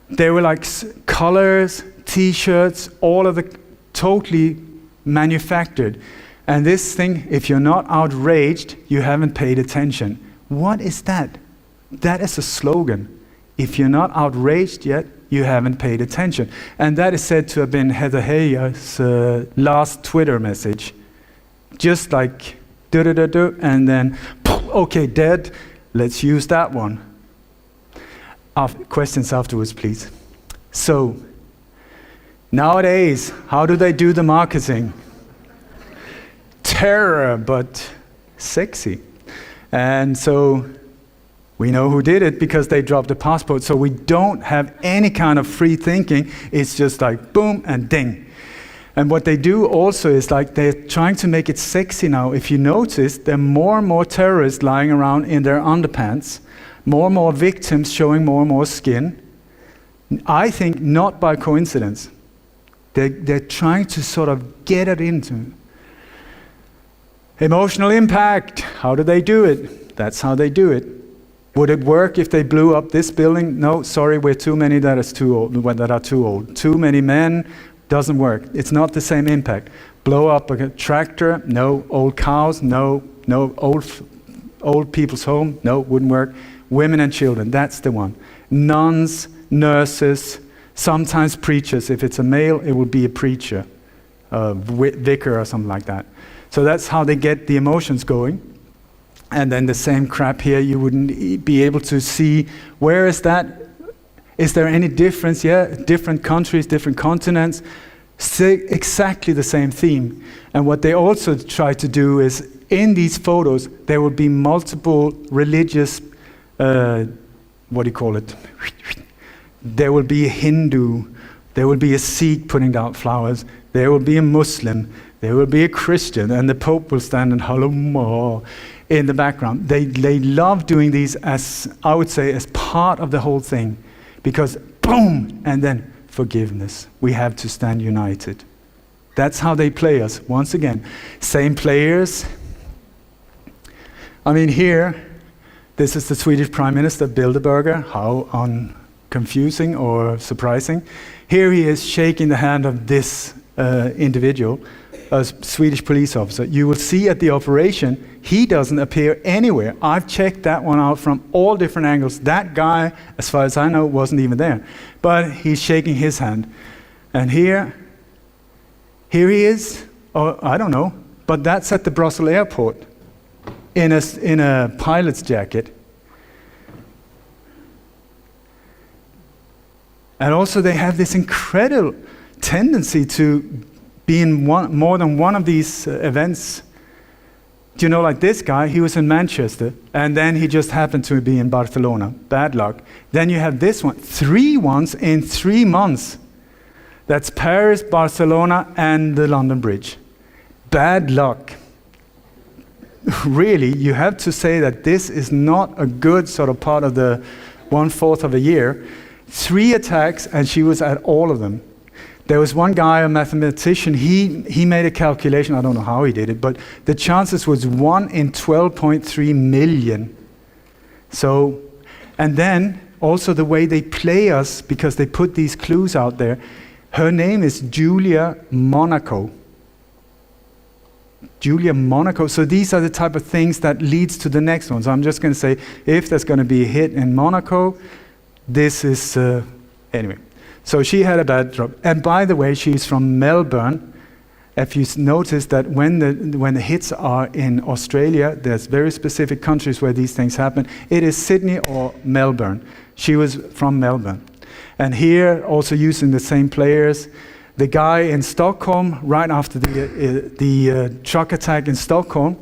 Speaker 1: there were like colors, T-shirts, all of the totally manufactured. And this thing, if you're not outraged, you haven't paid attention. What is that? That is a slogan. If you're not outraged yet, you haven't paid attention. And that is said to have been Heather Heyer's last Twitter message. Just like, and then, okay, dead, let's use that one. Questions afterwards, please. So, nowadays, how do they do the marketing? Terror, but sexy. And so, we know who did it because they dropped the passport. So we don't have any kind of free thinking. It's just like boom and ding. And what they do also is like they're trying to make it sexy now. If you notice, there are more and more terrorists lying around in their underpants. More and more victims showing more and more skin. I think not by coincidence. They're trying to sort of get it into. Emotional impact. How do they do it? That's how they do it. Would it work if they blew up this building? No, sorry, we're too many that are too old. Too many men, doesn't work. It's not the same impact. Blow up a tractor? No. Old cows? No. No. Old people's home? No, wouldn't work. Women and children, that's the one. Nuns, nurses, sometimes preachers. If it's a male, it will be a preacher, a vicar or something like that. So that's how they get the emotions going. And then the same crap here, you wouldn't be able to see, where is that? Is there any difference? Yeah, different countries, different continents, exactly the same theme. And what they also try to do is, in these photos, there will be multiple religious, what do you call it? There will be a Hindu, there will be a Sikh putting out flowers, there will be a Muslim, there will be a Christian, and the Pope will stand and hello in the background. They love doing these as, I would say, as part of the whole thing, because boom, and then forgiveness. We have to stand united. That's how they play us. Once again, same players. I mean, here, this is the Swedish Prime Minister, Bilderberger. How confusing or surprising. Here he is shaking the hand of this individual, a Swedish police officer. You will see at the operation, he doesn't appear anywhere. I've checked that one out from all different angles. That guy, as far as I know, wasn't even there. But he's shaking his hand. And here he is, or I don't know, but that's at the Brussels airport in a pilot's jacket. And also they have this incredible tendency to be in more than one of these events. Do you know, like this guy, he was in Manchester, and then he just happened to be in Barcelona. Bad luck. Then you have this one, 3 ones in 3 months. That's Paris, Barcelona, and the London Bridge. Bad luck. Really, you have to say that this is not a good sort of part of the 1/4 of a year. 3 attacks, and she was at all of them. There was one guy, a mathematician, he made a calculation, I don't know how he did it, but the chances was 1 in 12.3 million. So, and then also the way they play us, because they put these clues out there. Her name is Julia Monaco. Julia Monaco. So these are the type of things that leads to the next one. So I'm just going to say, if there's going to be a hit in Monaco, this is, anyway. So she had a bad drop. And by the way, she's from Melbourne. If you notice that when the hits are in Australia, there's very specific countries where these things happen. It is Sydney or Melbourne. She was from Melbourne. And here, also using the same players, the guy in Stockholm, right after the truck attack in Stockholm,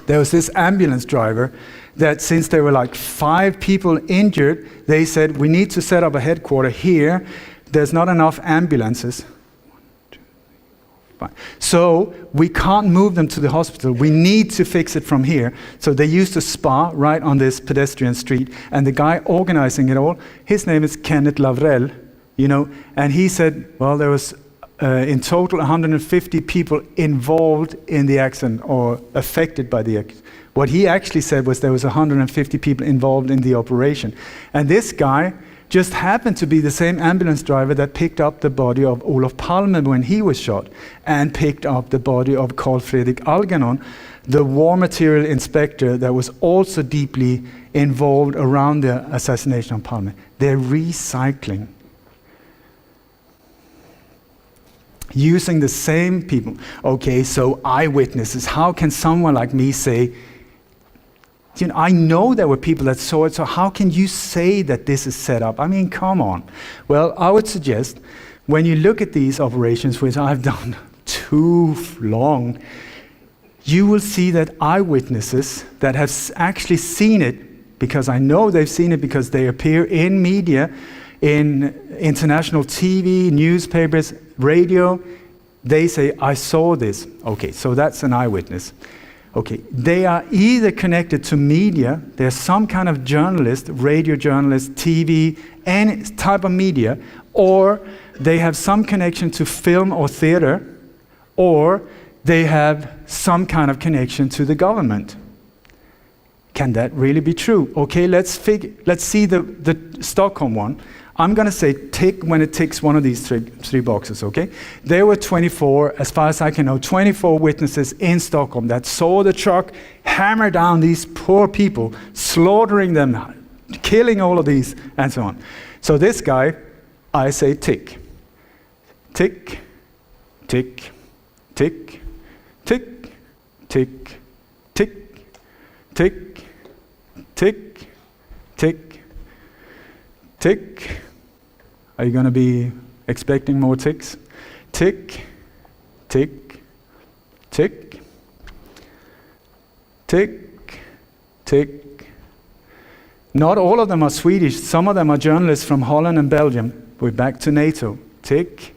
Speaker 1: there was this ambulance driver that, since there were like 5 people injured, they said, we need to set up a headquarters here. There's not enough ambulances. 1, 2, 3, 4, 5. So we can't move them to the hospital. We need to fix it from here. So they used a spa right on this pedestrian street. And the guy organizing it all, his name is Kenneth Lavrell, you know, and he said, well, there was in total 150 people involved in the accident or affected by the accident. What he actually said was there was 150 people involved in the operation. And this guy just happened to be the same ambulance driver that picked up the body of Olof Palme when he was shot, and picked up the body of Carl Fredrik Algernon, the war material inspector that was also deeply involved around the assassination of Palme. They're recycling. Using the same people. Okay, so eyewitnesses. How can someone like me say, you know, I know there were people that saw it, so how can you say that this is set up? I mean, come on. Well, I would suggest, when you look at these operations, which I've done too long, you will see that eyewitnesses that have actually seen it, because I know they've seen it because they appear in media, in international TV, newspapers, radio, they say, I saw this. Okay, so that's an eyewitness. Okay, they are either connected to media, they're some kind of journalist, radio journalist, TV, any type of media, or they have some connection to film or theater, or they have some kind of connection to the government. Can that really be true? Okay, let's see the Stockholm one. I'm going to say tick when it ticks one of these three boxes, okay? There were 24, as far as I can know, 24 witnesses in Stockholm that saw the truck hammer down these poor people, slaughtering them, killing all of these, and so on. So this guy, I say tick. Tick, tick, tick, tick, tick, tick, tick, tick, tick, tick. Are you going to be expecting more ticks? Tick, tick, tick, tick, tick. Not all of them are Swedish. Some of them are journalists from Holland and Belgium. We're back to NATO. Tick,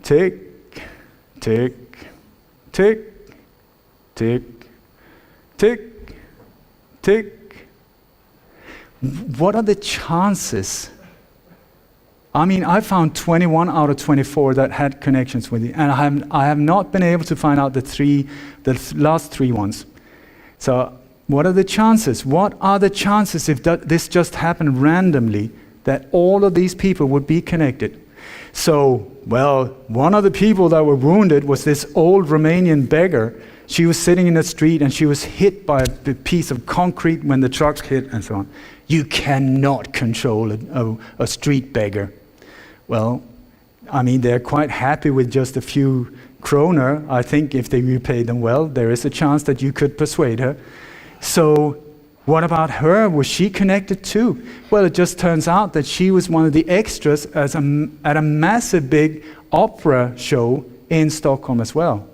Speaker 1: tick, tick, tick, tick, tick, tick. What are the chances? I mean, I found 21 out of 24 that had connections with it, and I have not been able to find out the last three ones. So, what are the chances? What are the chances if this just happened randomly, that all of these people would be connected? So, well, one of the people that were wounded was this old Romanian beggar. She was sitting in the street and she was hit by a piece of concrete when the truck hit and so on. You cannot control a street beggar. Well, I mean, they're quite happy with just a few kroner. I think if they repay them well, there is a chance that you could persuade her. So what about her? Was she connected too? Well, it just turns out that she was one of the extras at a massive big opera show in Stockholm as well.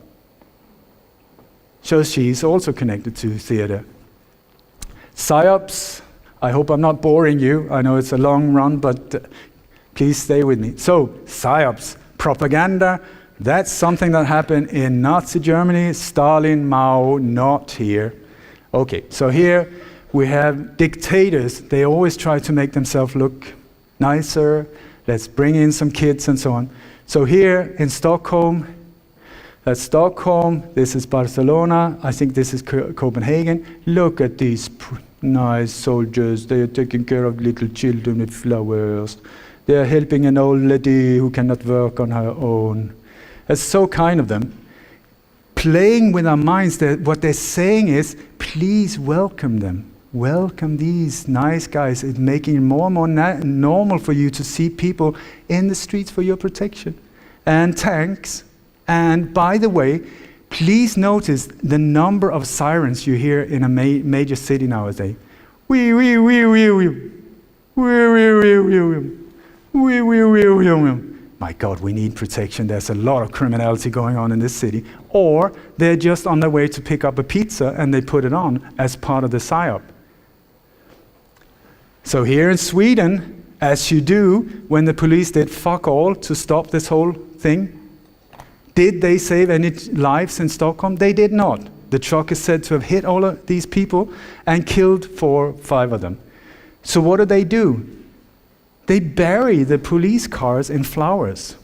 Speaker 1: So she's also connected to theater. PSYOPs, I hope I'm not boring you. I know it's a long run, but please stay with me. So, PSYOPs, propaganda, that's something that happened in Nazi Germany, Stalin, Mao, not here. Okay, so here we have dictators. They always try to make themselves look nicer. Let's bring in some kids and so on. So here in Stockholm, that's Stockholm, this is Barcelona, I think this is Copenhagen. Look at these nice soldiers, they are taking care of little children with flowers. They are helping an old lady who cannot work on her own. It's so kind of them. Playing with our minds, what they're saying is, please welcome them. Welcome these nice guys. It's making it more and more normal for you to see people in the streets for your protection. And tanks. And by the way, please notice the number of sirens you hear in a major city nowadays. Wee, wee, wee, wee, wee. Wee, wee, wee, wee, wee. Wee, wee, wee, wee, wee. My God, we need protection. There's a lot of criminality going on in this city. Or they're just on their way to pick up a pizza and they put it on as part of the PSYOP. So here in Sweden, as you do when the police did fuck all to stop this whole thing, did they save any lives in Stockholm? They did not. The truck is said to have hit all of these people and killed 4 or 5 of them. So what do? They bury the police cars in flowers.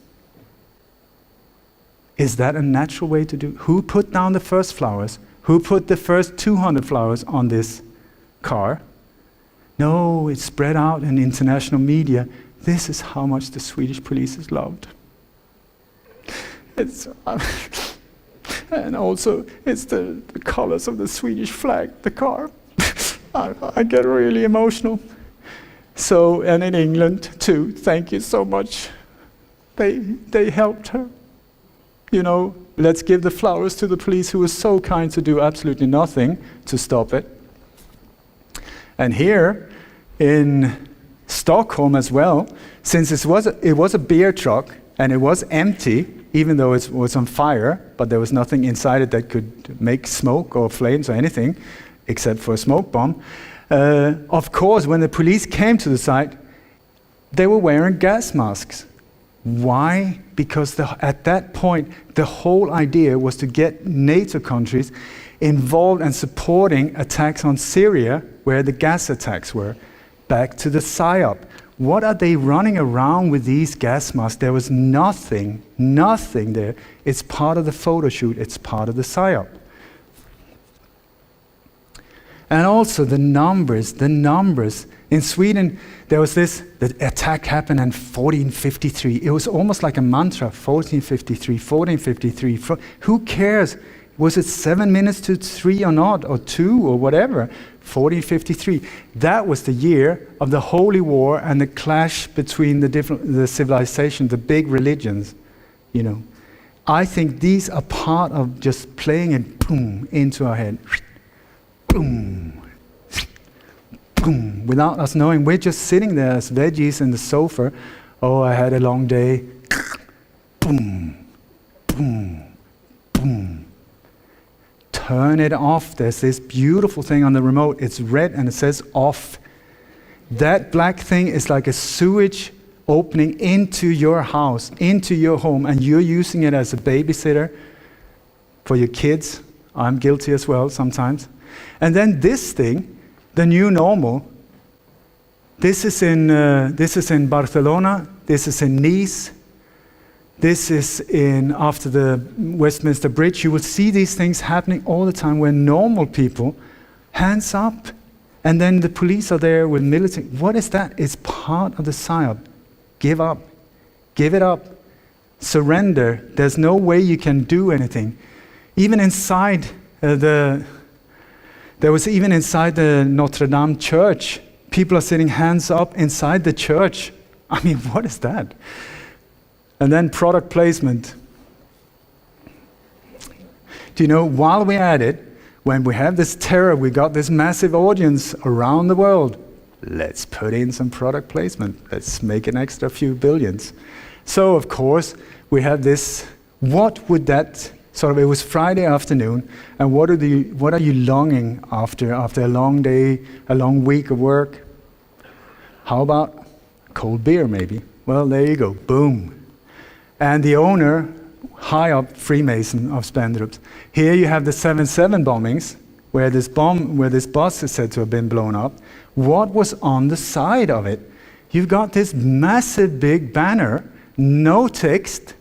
Speaker 1: Is that a natural way to do? Who put down the first flowers? Who put the first 200 flowers on this car? No, it's spread out in international media. This is how much the Swedish police is loved. And also, it's the colors of the Swedish flag, the car. I get really emotional. So, and in England too, thank you so much. They helped her. You know, let's give the flowers to the police who was so kind to do absolutely nothing to stop it. And here in Stockholm as well, since it was a beer truck and it was empty, even though it was on fire, but there was nothing inside it that could make smoke or flames or anything, except for a smoke bomb. Of course, when the police came to the site, they were wearing gas masks. Why? Because at that point, the whole idea was to get NATO countries involved and supporting attacks on Syria, where the gas attacks were, back to the PSYOP. What are they running around with these gas masks? There was nothing there. It's part of the photo shoot. It's part of the PSYOP. And also the numbers. In Sweden, there was the attack happened in 1453. It was almost like a mantra, 1453, 1453. Who cares? Was it 7 minutes to 3 or not, or 2 or whatever? 1453. That was the year of the Holy War and the clash between the civilizations, the big religions, you know. I think these are part of just playing it boom into our head. Boom, boom, without us knowing. We're just sitting there as veggies in the sofa. Oh, I had a long day. Boom, boom, boom. Turn it off. There's this beautiful thing on the remote. It's red and it says off. That black thing is like a sewage opening into your house, into your home, and you're using it as a babysitter for your kids. I'm guilty as well sometimes. And then this thing, the new normal, this is in Barcelona, this is in Nice, this is after the Westminster Bridge. You will see these things happening all the time where normal people, hands up, and then the police are there with military. What is that? It's part of the PSYOP. Give up. Give it up. Surrender. There's no way you can do anything. Even inside there was even inside the Notre Dame church, people are sitting hands up inside the church. I mean, what is that? And then product placement. Do you know, while we're at it, when we have this terror, we got this massive audience around the world, let's put in some product placement. Let's make an extra few billions. So, of course, we have this, what would that it was Friday afternoon, and what are you longing after a long day, a long week of work? How about cold beer, maybe? Well, there you go, boom. And the owner, high up Freemason of Spendrups. Here you have the 7/7 bombings, where this bus is said to have been blown up. What was on the side of it? You've got this massive big banner, no text,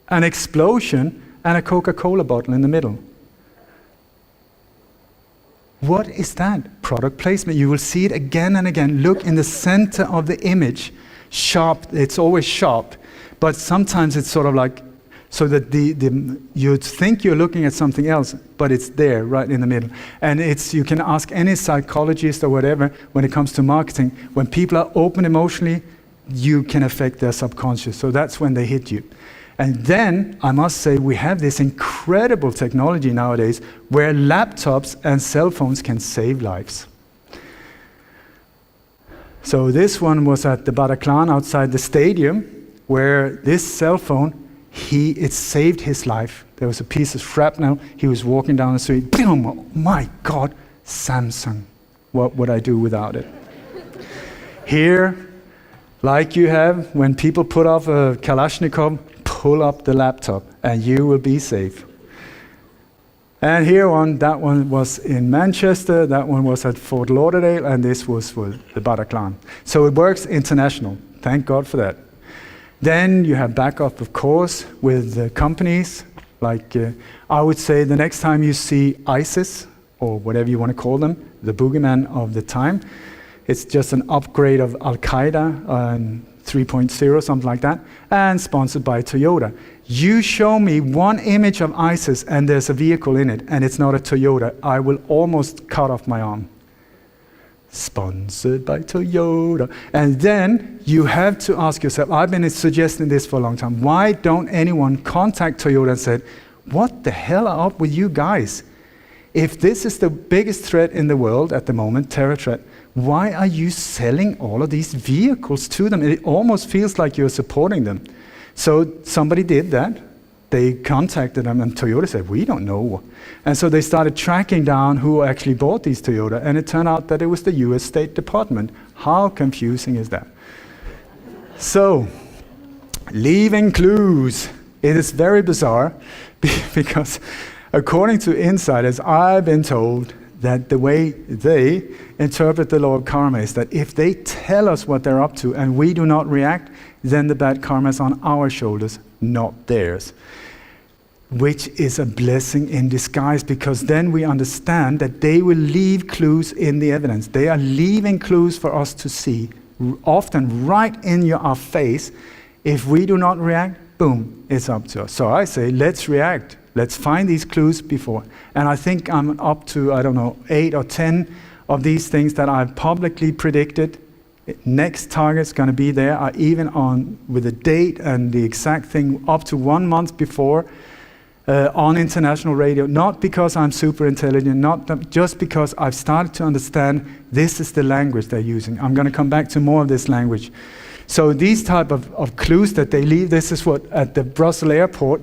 Speaker 1: an explosion, and a Coca-Cola bottle in the middle. What is that? Product placement. You will see it again and again. Look in the center of the image. Sharp, it's always sharp, but sometimes it's sort of like, so that you'd think you're looking at something else, but it's there, right in the middle. And you can ask any psychologist or whatever, when it comes to marketing, when people are open emotionally, you can affect their subconscious. So that's when they hit you. And then, I must say, we have this incredible technology nowadays where laptops and cell phones can save lives. So this one was at the Bataclan outside the stadium, where this cell phone, it saved his life. There was a piece of shrapnel. He was walking down the street. Boom! Oh my God, Samsung. What would I do without it? Here, like you have, when people put off a Kalashnikov, pull up the laptop and you will be safe. And that one was in Manchester, that one was at Fort Lauderdale, and this was for the Bataclan. So it works international. Thank God for that. Then you have backup, of course, with companies. Like I would say the next time you see ISIS, or whatever you want to call them, the boogeyman of the time, it's just an upgrade of Al-Qaeda 3.0, something like that, and sponsored by Toyota. You show me one image of ISIS and there's a vehicle in it and it's not a Toyota, I will almost cut off my arm. Sponsored by Toyota. And then you have to ask yourself, I've been suggesting this for a long time, why don't anyone contact Toyota and say, what the hell are up with you guys? If this is the biggest threat in the world at the moment, terror threat, why are you selling all of these vehicles to them? It almost feels like you're supporting them. So somebody did that. They contacted them and Toyota said, we don't know. And so they started tracking down who actually bought these Toyota, and it turned out that it was the US State Department. How confusing is that? So Leaving clues. It is very bizarre because according to insiders, I've been told that the way they interpret the law of karma is that if they tell us what they're up to and we do not react, then the bad karma is on our shoulders, not theirs. Which is a blessing in disguise, because then we understand that they will leave clues in the evidence. They are leaving clues for us to see, often right in our face. If we do not react, boom, it's up to us. So I say, let's react. Let's find these clues before. And I think I'm up to, 8 or 10 of these things that I've publicly predicted. Next target's going to be there. I even on with the date and the exact thing up to 1 month before on international radio. Not because I'm super intelligent, not just because I've started to understand this is the language they're using. I'm going to come back to more of this language. So these type of clues that they leave, this is what at the Brussels airport,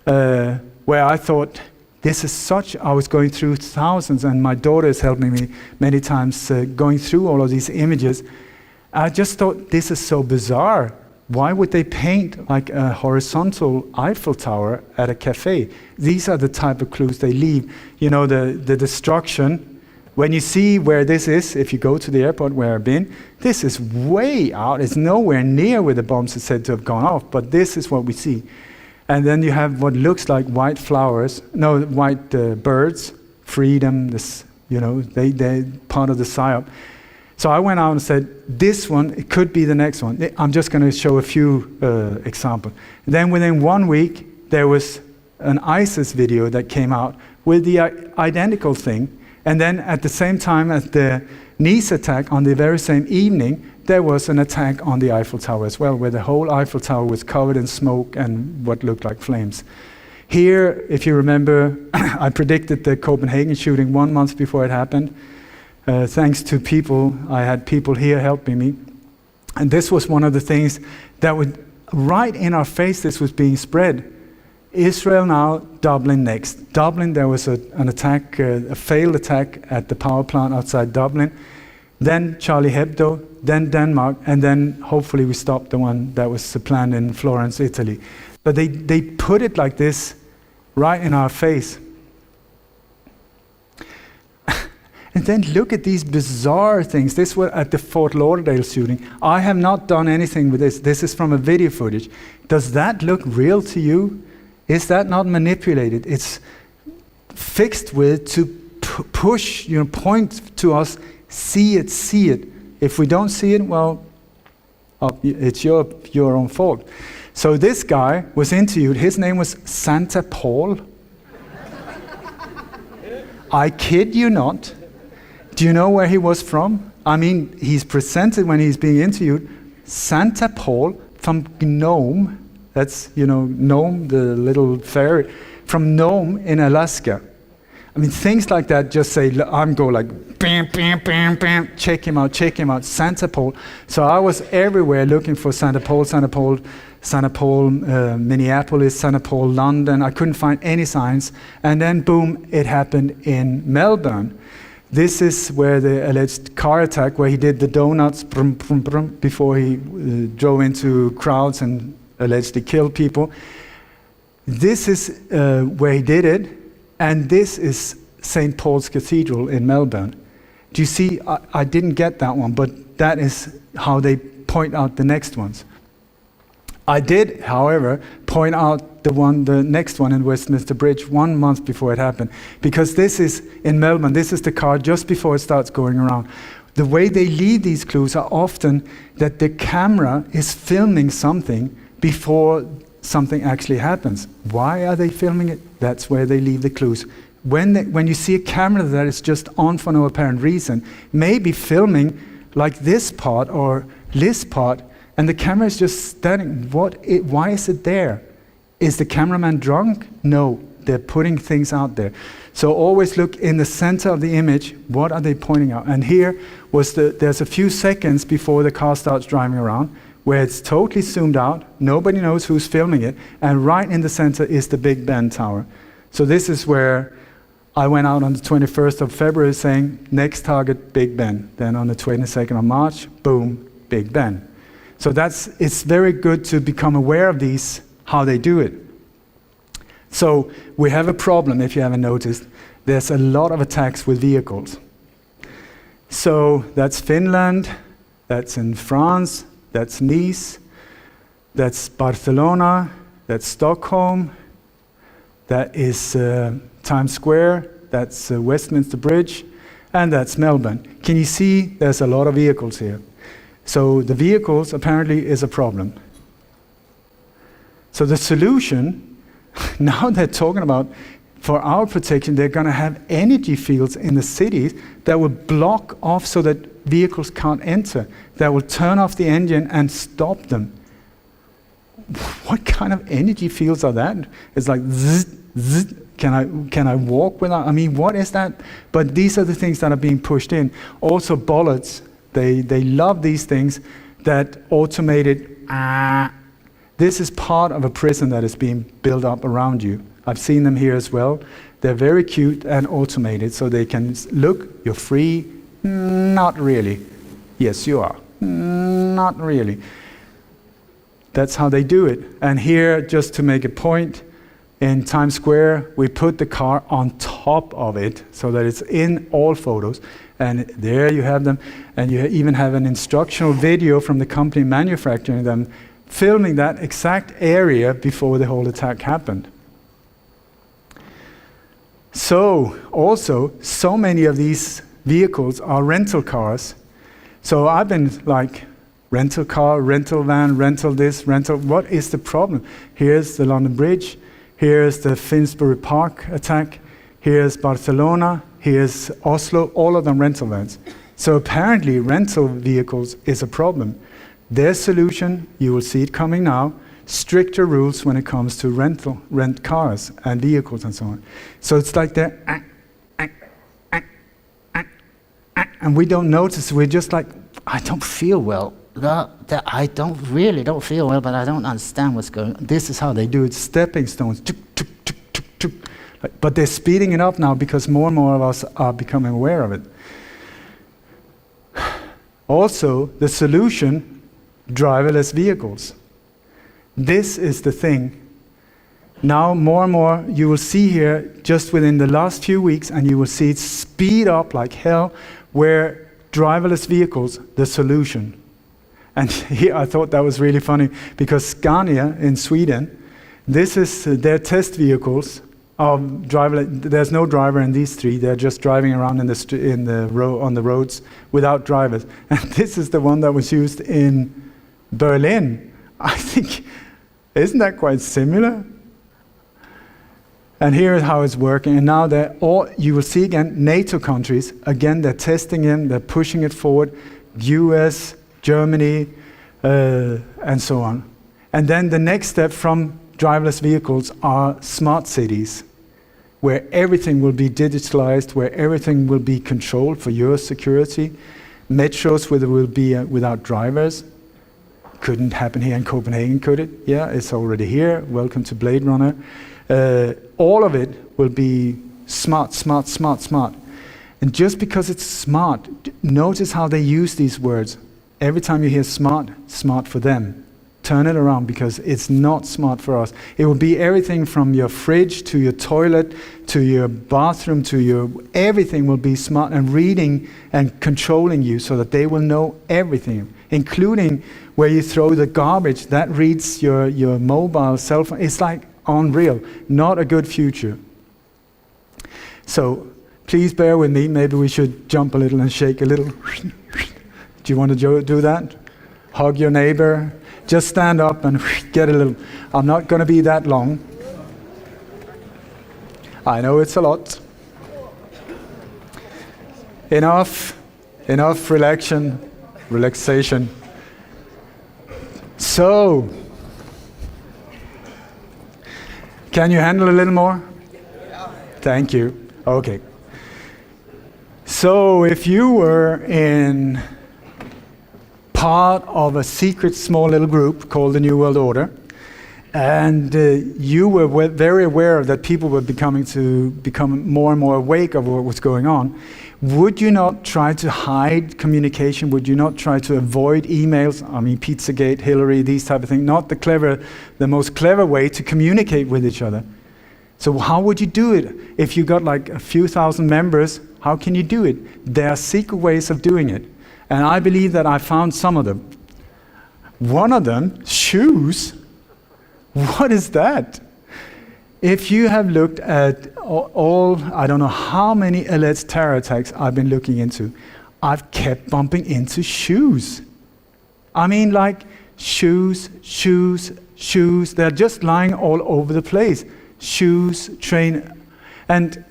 Speaker 1: where I thought, this is such, I was going through thousands, and my daughter is helping me many times going through all of these images. I just thought, this is so bizarre. Why would they paint like a horizontal Eiffel Tower at a cafe? These are the type of clues they leave. You know, the destruction. When you see where this is, if you go to the airport where I've been, this is way out. It's nowhere near where the bombs are said to have gone off, but this is what we see. And then you have what looks like white birds, freedom, they're part of the psyop. So I went out and said, this one, it could be the next one. I'm just going to show a few examples. Then within 1 week, there was an ISIS video that came out with the identical thing. And then at the same time as the Nice attack, on the very same evening, there was an attack on the Eiffel Tower as well, where the whole Eiffel Tower was covered in smoke and what looked like flames. Here, if you remember, I predicted the Copenhagen shooting 1 month before it happened. Thanks to people, I had people here helping me. And this was one of the things that would, right in our face, this was being spread. Israel now, Dublin next. Dublin, there was an attack, a failed attack at the power plant outside Dublin. Then Charlie Hebdo, then Denmark, and then hopefully we stopped the one that was planned in Florence, Italy. But they put it like this, right in our face. And then look at these bizarre things. This was at the Fort Lauderdale shooting. I have not done anything with this. This is from a video footage. Does that look real to you? Is that not manipulated? It's fixed with to push, point to us, see it. If we don't see it, well, it's your own fault. So this guy was interviewed. His name was Santa Paul. I kid you not. Do you know where he was from? I mean, he's presented when he's being interviewed. Santa Paul from Nome. That's, Nome, the little ferry, from Nome in Alaska. I mean, things like that just say, I'm go like, bam, bam, bam, bam, check him out, Santa Paul. So I was everywhere looking for Santa Paul, Minneapolis, Santa Paul, London. I couldn't find any signs. And then, boom, it happened in Melbourne. This is where the alleged car attack, where he did the donuts brum, brum, brum, before he drove into crowds and allegedly killed people. This is where he did it, and this is St. Paul's Cathedral in Melbourne. Do you see? I didn't get that one, but that is how they point out the next ones. I did, however, point out the next one in Westminster Bridge 1 month before it happened, because this is in Melbourne. This is the car just before it starts going around. The way they leave these clues are often that the camera is filming something before something actually happens. Why are they filming it? That's where they leave the clues. When you see a camera that is just on for no apparent reason, maybe filming like this part or this part, and the camera is just standing. Why is it there? Is the cameraman drunk? No, they're putting things out there. So always look in the center of the image. What are they pointing out? And here there's a few seconds before the car starts driving around, where it's totally zoomed out, nobody knows who's filming it, and right in the center is the Big Ben Tower. So this is where I went out on the 21st of February saying, next target, Big Ben. Then on the 22nd of March, boom, Big Ben. So it's very good to become aware of these, how they do it. So we have a problem, if you haven't noticed. There's a lot of attacks with vehicles. So that's Finland, that's in France, that's Nice, that's Barcelona, that's Stockholm, that is Times Square, that's Westminster Bridge, and that's Melbourne. Can you see there's a lot of vehicles here? So the vehicles apparently is a problem. So the solution, now they're talking about, for our protection, they're going to have energy fields in the cities that will block off so that vehicles can't enter, that will turn off the engine and stop them. What kind of energy fields are that? It's like zzz, zzz. Can I walk without? I mean, what is that? But these are the things that are being pushed in. Also bollards, they love these things that automated. This is part of a prison that is being built up around you. I've seen them here as well. They're very cute and automated, so they can look, you're free. Not really. Yes, you are. Not really. That's how they do it. And here, just to make a point, in Times Square, we put the car on top of it so that it's in all photos. And there you have them. And you even have an instructional video from the company manufacturing them, filming that exact area before the whole attack happened. So, also, so many of these vehicles are rental cars. So I've been like, rental car, rental van, rental this, rental, what is the problem? Here's the London Bridge. Here's the Finsbury Park attack. Here's Barcelona. Here's Oslo. All of them rental vans. So apparently rental vehicles is a problem. Their solution, you will see it coming now, stricter rules when it comes to rent cars and vehicles and so on. So it's like they're and we don't notice. We're just like, I don't feel well. I don't feel well, but I don't understand what's going on. This is how they do it, stepping stones. Tuk, tuk, tuk, tuk, tuk. But they're speeding it up now because more and more of us are becoming aware of it. Also, the solution, driverless vehicles. This is the thing. Now more and more you will see here just within the last few weeks, and you will see it speed up like hell, where driverless vehicles, the solution. And here I thought that was really funny because Scania in Sweden, this is their test vehicles of driverless. There's no driver in these three. They're just driving around on the roads without drivers. And this is the one that was used in Berlin. I think, isn't that quite similar? And here is how it's working. And now you will see again, NATO countries, again, they're testing it, they're pushing it forward. US, Germany, and so on. And then the next step from driverless vehicles are smart cities, where everything will be digitalized, where everything will be controlled for your security. Metros where there will be without drivers. Couldn't happen here in Copenhagen, could it? Yeah, it's already here. Welcome to Blade Runner. All of it will be smart, smart, smart, smart. And just because it's smart, notice how they use these words. Every time you hear smart, smart for them. Turn it around because it's not smart for us. It will be everything from your fridge to your toilet to your bathroom to your... Everything will be smart and reading and controlling you so that they will know everything, including where you throw the garbage. That reads your mobile cell phone. It's like unreal. Not a good future. So please bear with me. Maybe we should jump a little and shake a little. Do you want to do that? Hug your neighbor. Just stand up and get a little. I'm not going to be that long. I know it's a lot. Enough relaxation. So, can you handle a little more? Thank you. Okay. So, if you were in part of a secret small little group called the New World Order, and you were very aware that people were becoming more and more awake of what was going on, would you not try to hide communication? Would you not try to avoid emails? I mean, Pizzagate, Hillary, these type of things. Not the most clever way to communicate with each other. So how would you do it? If you got like a few thousand members, how can you do it? There are secret ways of doing it. And I believe that I found some of them. One of them, shoes. What is that? If you have looked at all, I don't know how many alleged terror attacks I've been looking into, I've kept bumping into shoes. I mean, like shoes. They're just lying all over the place. Shoes, train, and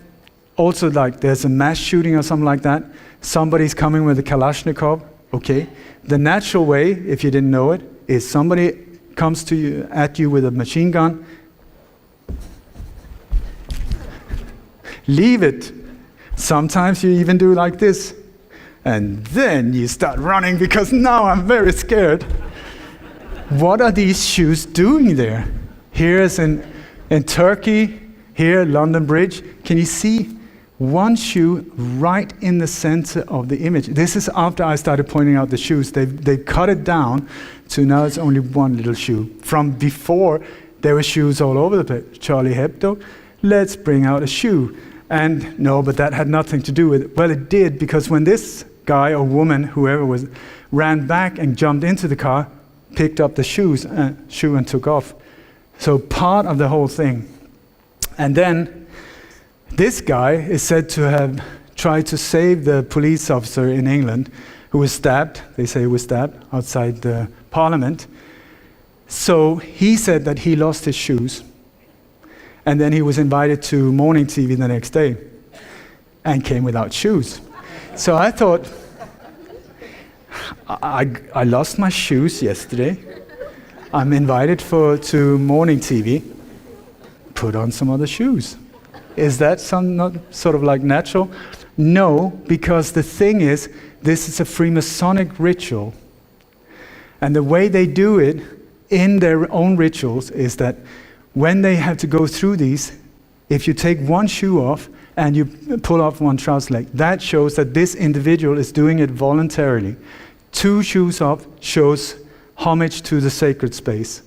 Speaker 1: also like there's a mass shooting or something like that. Somebody's coming with a Kalashnikov. Okay. The natural way, if you didn't know it, is somebody comes to you at you with a machine gun. Leave it. Sometimes you even do like this. And then you start running because now I'm very scared. What are these shoes doing there? Here's in Turkey, here, London Bridge. Can you see one shoe right in the center of the image? This is after I started pointing out the shoes. They cut it down to now it's only one little shoe. From before, there were shoes all over the place. Charlie Hebdo, let's bring out a shoe. And no, but that had nothing to do with it. Well, it did, because when this guy or woman, whoever was, ran back and jumped into the car, picked up the shoe and took off. So part of the whole thing. And then this guy is said to have tried to save the police officer in England who was stabbed. They say he was stabbed outside the parliament. So he said that he lost his shoes. And then he was invited to morning TV the next day and came without shoes. So I thought, I lost my shoes yesterday. I'm invited to morning TV. Put on some other shoes. Is that not sort of like natural? No, because the thing is, this is a Freemasonic ritual. And the way they do it in their own rituals is that when they have to go through these, if you take one shoe off and you pull off one trouser leg, that shows that this individual is doing it voluntarily. 2 shoes off shows homage to the sacred space.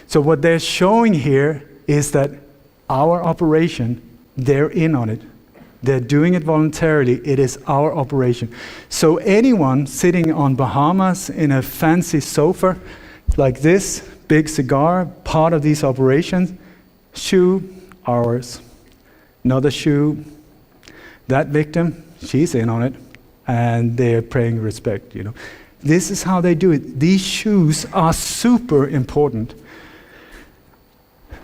Speaker 1: So what they're showing here is that our operation, they're in on it. They're doing it voluntarily. It is our operation. So anyone sitting on Bahamas in a fancy sofa like this, big cigar, part of these operations, shoe, ours. Another shoe, that victim, she's in on it, and they're paying respect, you know. This is how they do it. These shoes are super important.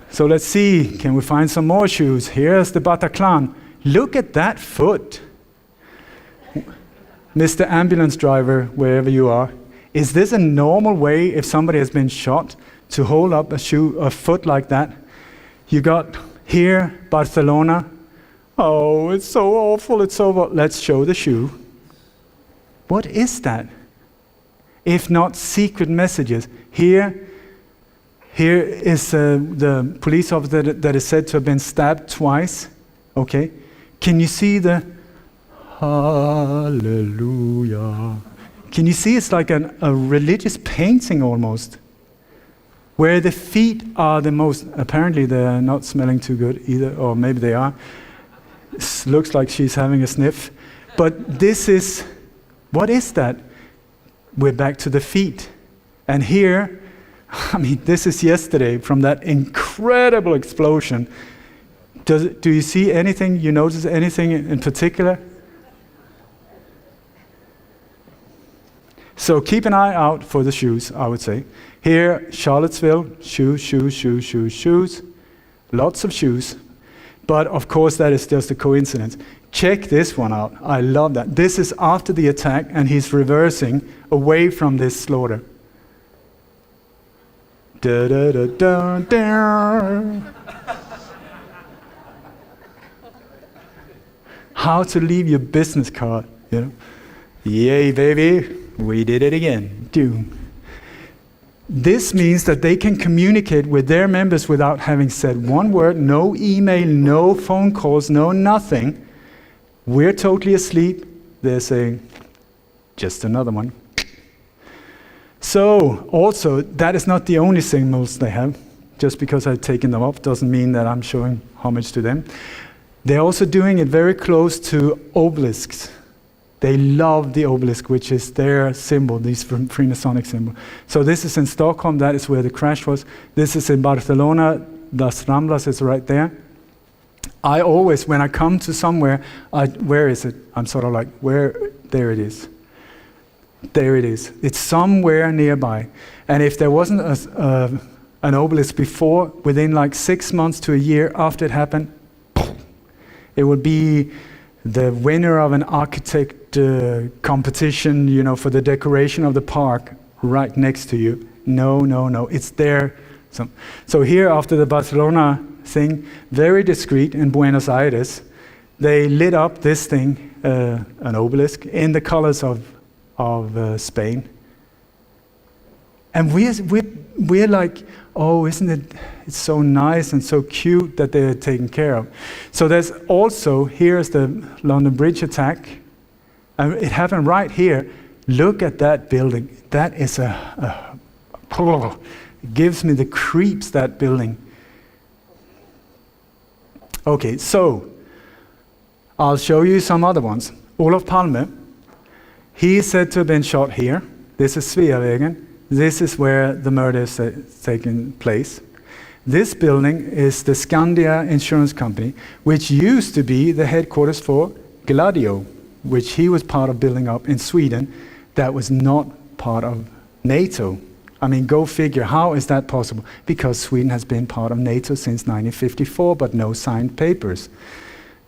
Speaker 1: So let's see, can we find some more shoes? Here's the Bataclan. Look at that foot. Mr. Ambulance driver, wherever you are, is this a normal way if somebody has been shot to hold up a foot like that? You got here, Barcelona. Oh, it's so awful, it's so awful. Let's show the shoe. What is that? If not secret messages. Here is the police officer that is said to have been stabbed twice. Okay? Can you see the hallelujah? Can you see it's like a religious painting almost? Where the feet are the most, apparently they're not smelling too good either, or maybe they are. It looks like she's having a sniff. But this is, what is that? We're back to the feet. And here, I mean, this is yesterday from that incredible explosion. Do you see anything, you notice anything in particular? So keep an eye out for the shoes, I would say. Here, Charlottesville, shoes. Lots of shoes. But of course, that is just a coincidence. Check this one out. I love that. This is after the attack, and he's reversing away from this slaughter. Da, da, da, da, da. How to leave your business card, you know? Yay, baby, we did it again. Doom. This means that they can communicate with their members without having said one word, no email, no phone calls, no nothing. We're totally asleep. They're saying, just another one. So, also, that is not the only symbols they have. Just because I've taken them up doesn't mean that I'm showing homage to them. They're also doing it very close to obelisks. They love the obelisk, which is their symbol, these Freemasonic symbol. So this is in Stockholm, that is where the crash was. This is in Barcelona, Las Ramblas is right there. I always, when I come to somewhere, where is it? I'm sort of like, there it is. There it is. It's somewhere nearby. And if there wasn't an obelisk before, within like 6 months to a year after it happened, it would be the winner of an architect competition, you know, for the decoration of the park right next to you. No, it's there. So here, after the Barcelona thing, very discreet in Buenos Aires, they lit up this thing, an obelisk, in the colors of Spain. And we're like, oh, isn't it? It's so nice and so cute that they're taken care of. So there's also, here's the London Bridge attack. And it happened right here. Look at that building. That is it gives me the creeps, that building. Okay, so I'll show you some other ones. Olof Palme, he is said to have been shot here. This is Sveavägen. This is where the murder is taking place. This building is the Skandia Insurance Company, which used to be the headquarters for Gladio, which he was part of building up in Sweden. That was not part of NATO. I mean, go figure, how is that possible? Because Sweden has been part of NATO since 1954, but no signed papers.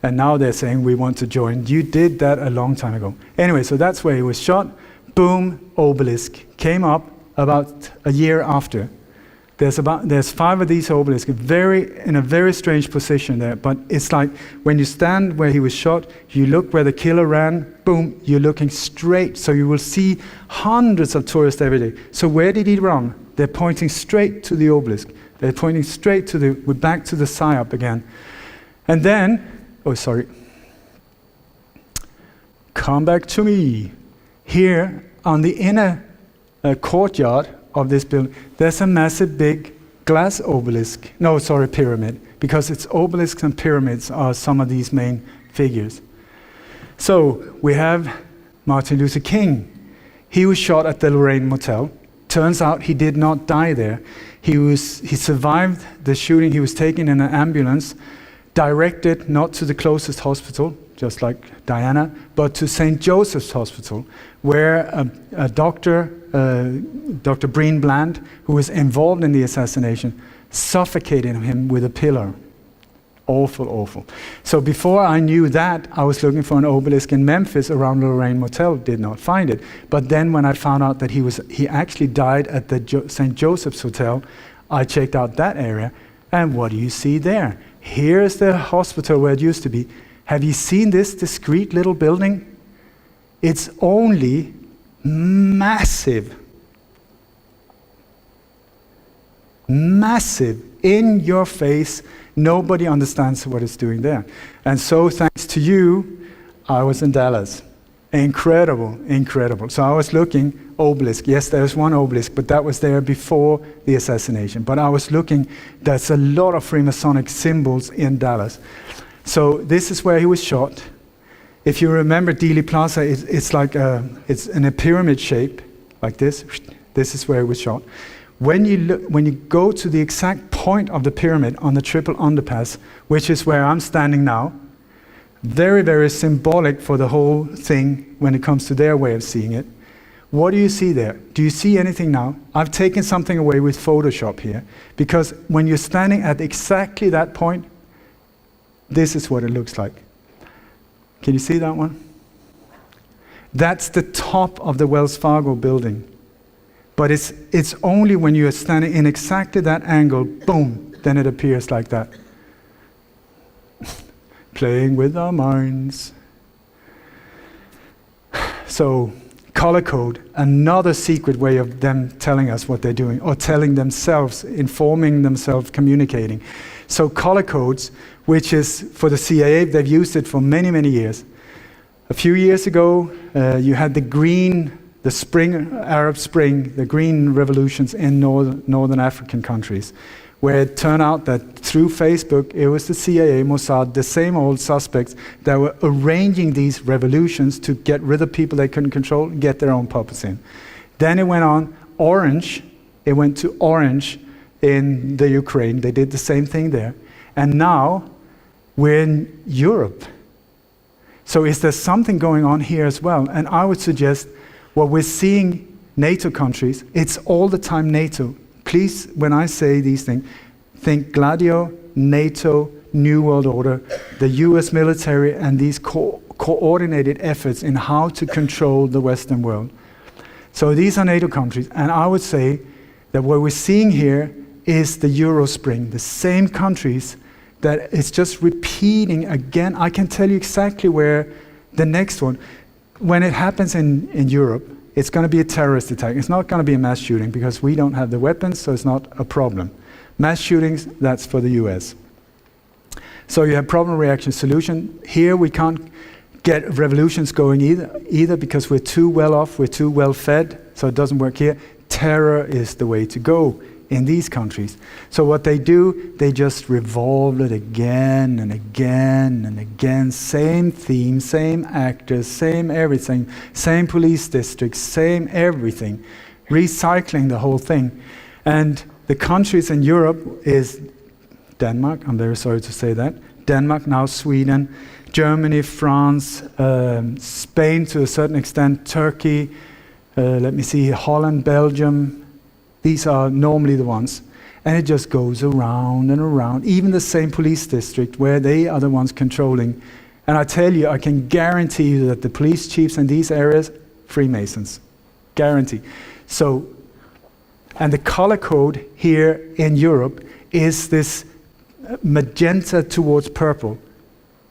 Speaker 1: And now they're saying we want to join. You did that a long time ago. Anyway, so that's where he was shot. Boom, obelisk came up about a year after. There's 5 of these obelisks, in a very strange position there. But it's like when you stand where he was shot, you look where the killer ran, boom, you're looking straight. So you will see hundreds of tourists every day. So where did he run? They're pointing straight to the obelisk. They're pointing straight to we're back to the psyop again. And then, come back to me. Here on the inner courtyard of this building, there's a massive big glass obelisk. Pyramid, because it's obelisks and pyramids are some of these main figures. So we have Martin Luther King. He was shot at the Lorraine Motel. Turns out he did not die there. He survived the shooting. He was taken in an ambulance, directed not to the closest hospital, just like Diana, but to St. Joseph's Hospital, where a doctor, Dr. Breen Bland, who was involved in the assassination, suffocated him with a pillar. Awful, awful. So before I knew that, I was looking for an obelisk in Memphis around the Lorraine Motel, did not find it. But then when I found out that he actually died at the St. Joseph's Hotel, I checked out that area, and what do you see there? Here's the hospital where it used to be. Have you seen this discreet little building? It's only massive. Massive, in your face. Nobody understands what it's doing there. And so thanks to you, I was in Dallas. Incredible, incredible. So I was looking, obelisk. Yes, there's one obelisk, but that was there before the assassination. But I was looking, there's a lot of Freemasonic symbols in Dallas. So this is where he was shot. If you remember Dealey Plaza, it's like it's in a pyramid shape, like this. This is where he was shot. When you go to the exact point of the pyramid on the triple underpass, which is where I'm standing now, very, very symbolic for the whole thing when it comes to their way of seeing it. What do you see there? Do you see anything now? I've taken something away with Photoshop here, because when you're standing at exactly that point, this is what it looks like. Can you see that one? That's the top of the Wells Fargo building. But it's only when you are standing in exactly that angle, boom, then it appears like that. Playing with our minds. So, color code, another secret way of them telling us what they're doing, or telling themselves, informing themselves, communicating. So color codes, which is for the CIA, they've used it for many, many years. A few years ago, you had the spring, Arab Spring, the green revolutions in northern African countries, where it turned out that through Facebook, it was the CIA, Mossad, the same old suspects that were arranging these revolutions to get rid of people they couldn't control and get their own puppets in. Then it went on orange. It went to orange in the Ukraine. They did the same thing there. And now we're in Europe. So is there something going on here as well? And I would suggest what we're seeing NATO countries, it's all the time NATO. Please, when I say these things, think Gladio, NATO, New World Order, the US military, and these coordinated efforts in how to control the Western world. So these are NATO countries, and I would say that what we're seeing here is the Euro Spring, the same countries that it's just repeating again. I can tell you exactly where the next one, when it happens in Europe, it's going to be a terrorist attack. It's not going to be a mass shooting because we don't have the weapons, so it's not a problem. Mass shootings, that's for the US. So you have problem, reaction, solution. Here we can't get revolutions going either because we're too well off, we're too well fed, so it doesn't work here. Terror is the way to go in these countries. So what they do, they just revolve it again and again and again. Same theme, same actors, same everything, same police districts, same everything. Recycling the whole thing. And the countries in Europe is Denmark, I'm very sorry to say that. Denmark, now Sweden, Germany, France, Spain to a certain extent, Turkey, let me see, Holland, Belgium. These are normally the ones. And it just goes around and around. Even the same police district where they are the ones controlling. And I tell you, I can guarantee you that the police chiefs in these areas, Freemasons. Guarantee. So, and the color code here in Europe is this magenta towards purple.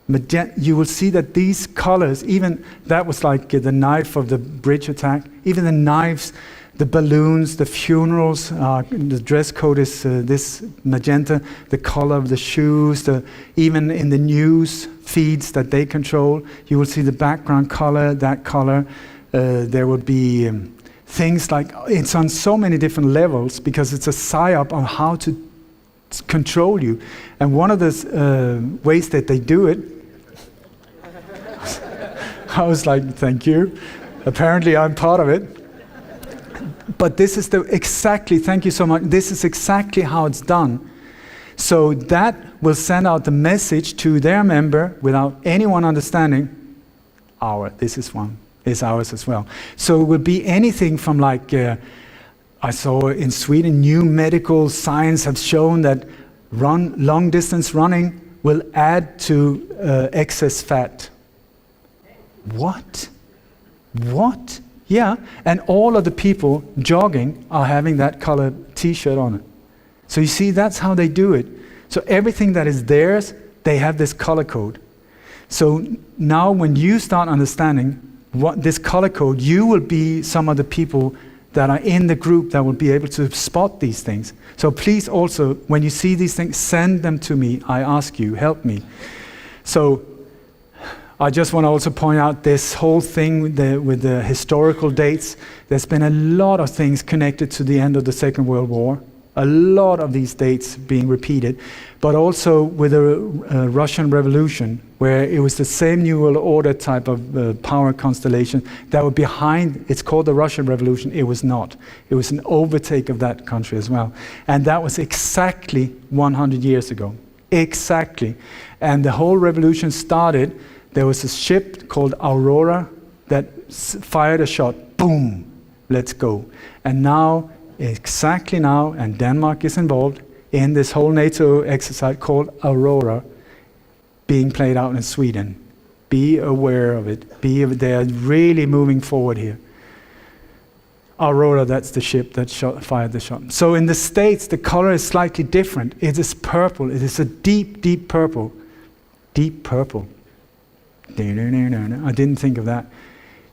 Speaker 1: You will see that these colors, even that was like the knife of the bridge attack, even the knives, the balloons, the funerals, the dress code is this magenta, the color of the shoes, even in the news feeds that they control, you will see the background color, that color. There will be things like, it's on so many different levels because it's a psyop on how to control you. And one of the ways that they do it, I was like, thank you. Apparently I'm part of it. But this is thank you so much, this is exactly how it's done. So that will send out the message to their member without anyone understanding, this is one, is ours as well. So it will be anything from like, I saw in Sweden, new medical science have shown that long distance running will add to excess fat. What? Yeah, and all of the people jogging are having that color t-shirt on it. So you see, that's how they do it. So everything that is theirs, they have this color code. So now when you start understanding what this color code, you will be some of the people that are in the group that will be able to spot these things. So please also, when you see these things, send them to me. I ask you, help me. So I just want to also point out this whole thing with the historical dates. There's been a lot of things connected to the end of the Second World War. A lot of these dates being repeated. But also with the Russian Revolution, where it was the same New World Order type of power constellation that were behind. It's called the Russian Revolution. It was not. It was an overtake of that country as well. And that was exactly 100 years ago. Exactly. And the whole revolution started. There was a ship called Aurora that fired a shot. Boom, let's go. And now, exactly now, and Denmark is involved in this whole NATO exercise called Aurora being played out in Sweden. Be aware of it. They are really moving forward here. Aurora, that's the ship that fired the shot. So in the States, the color is slightly different. It is purple. It is a deep, deep purple. Deep purple. I didn't think of that.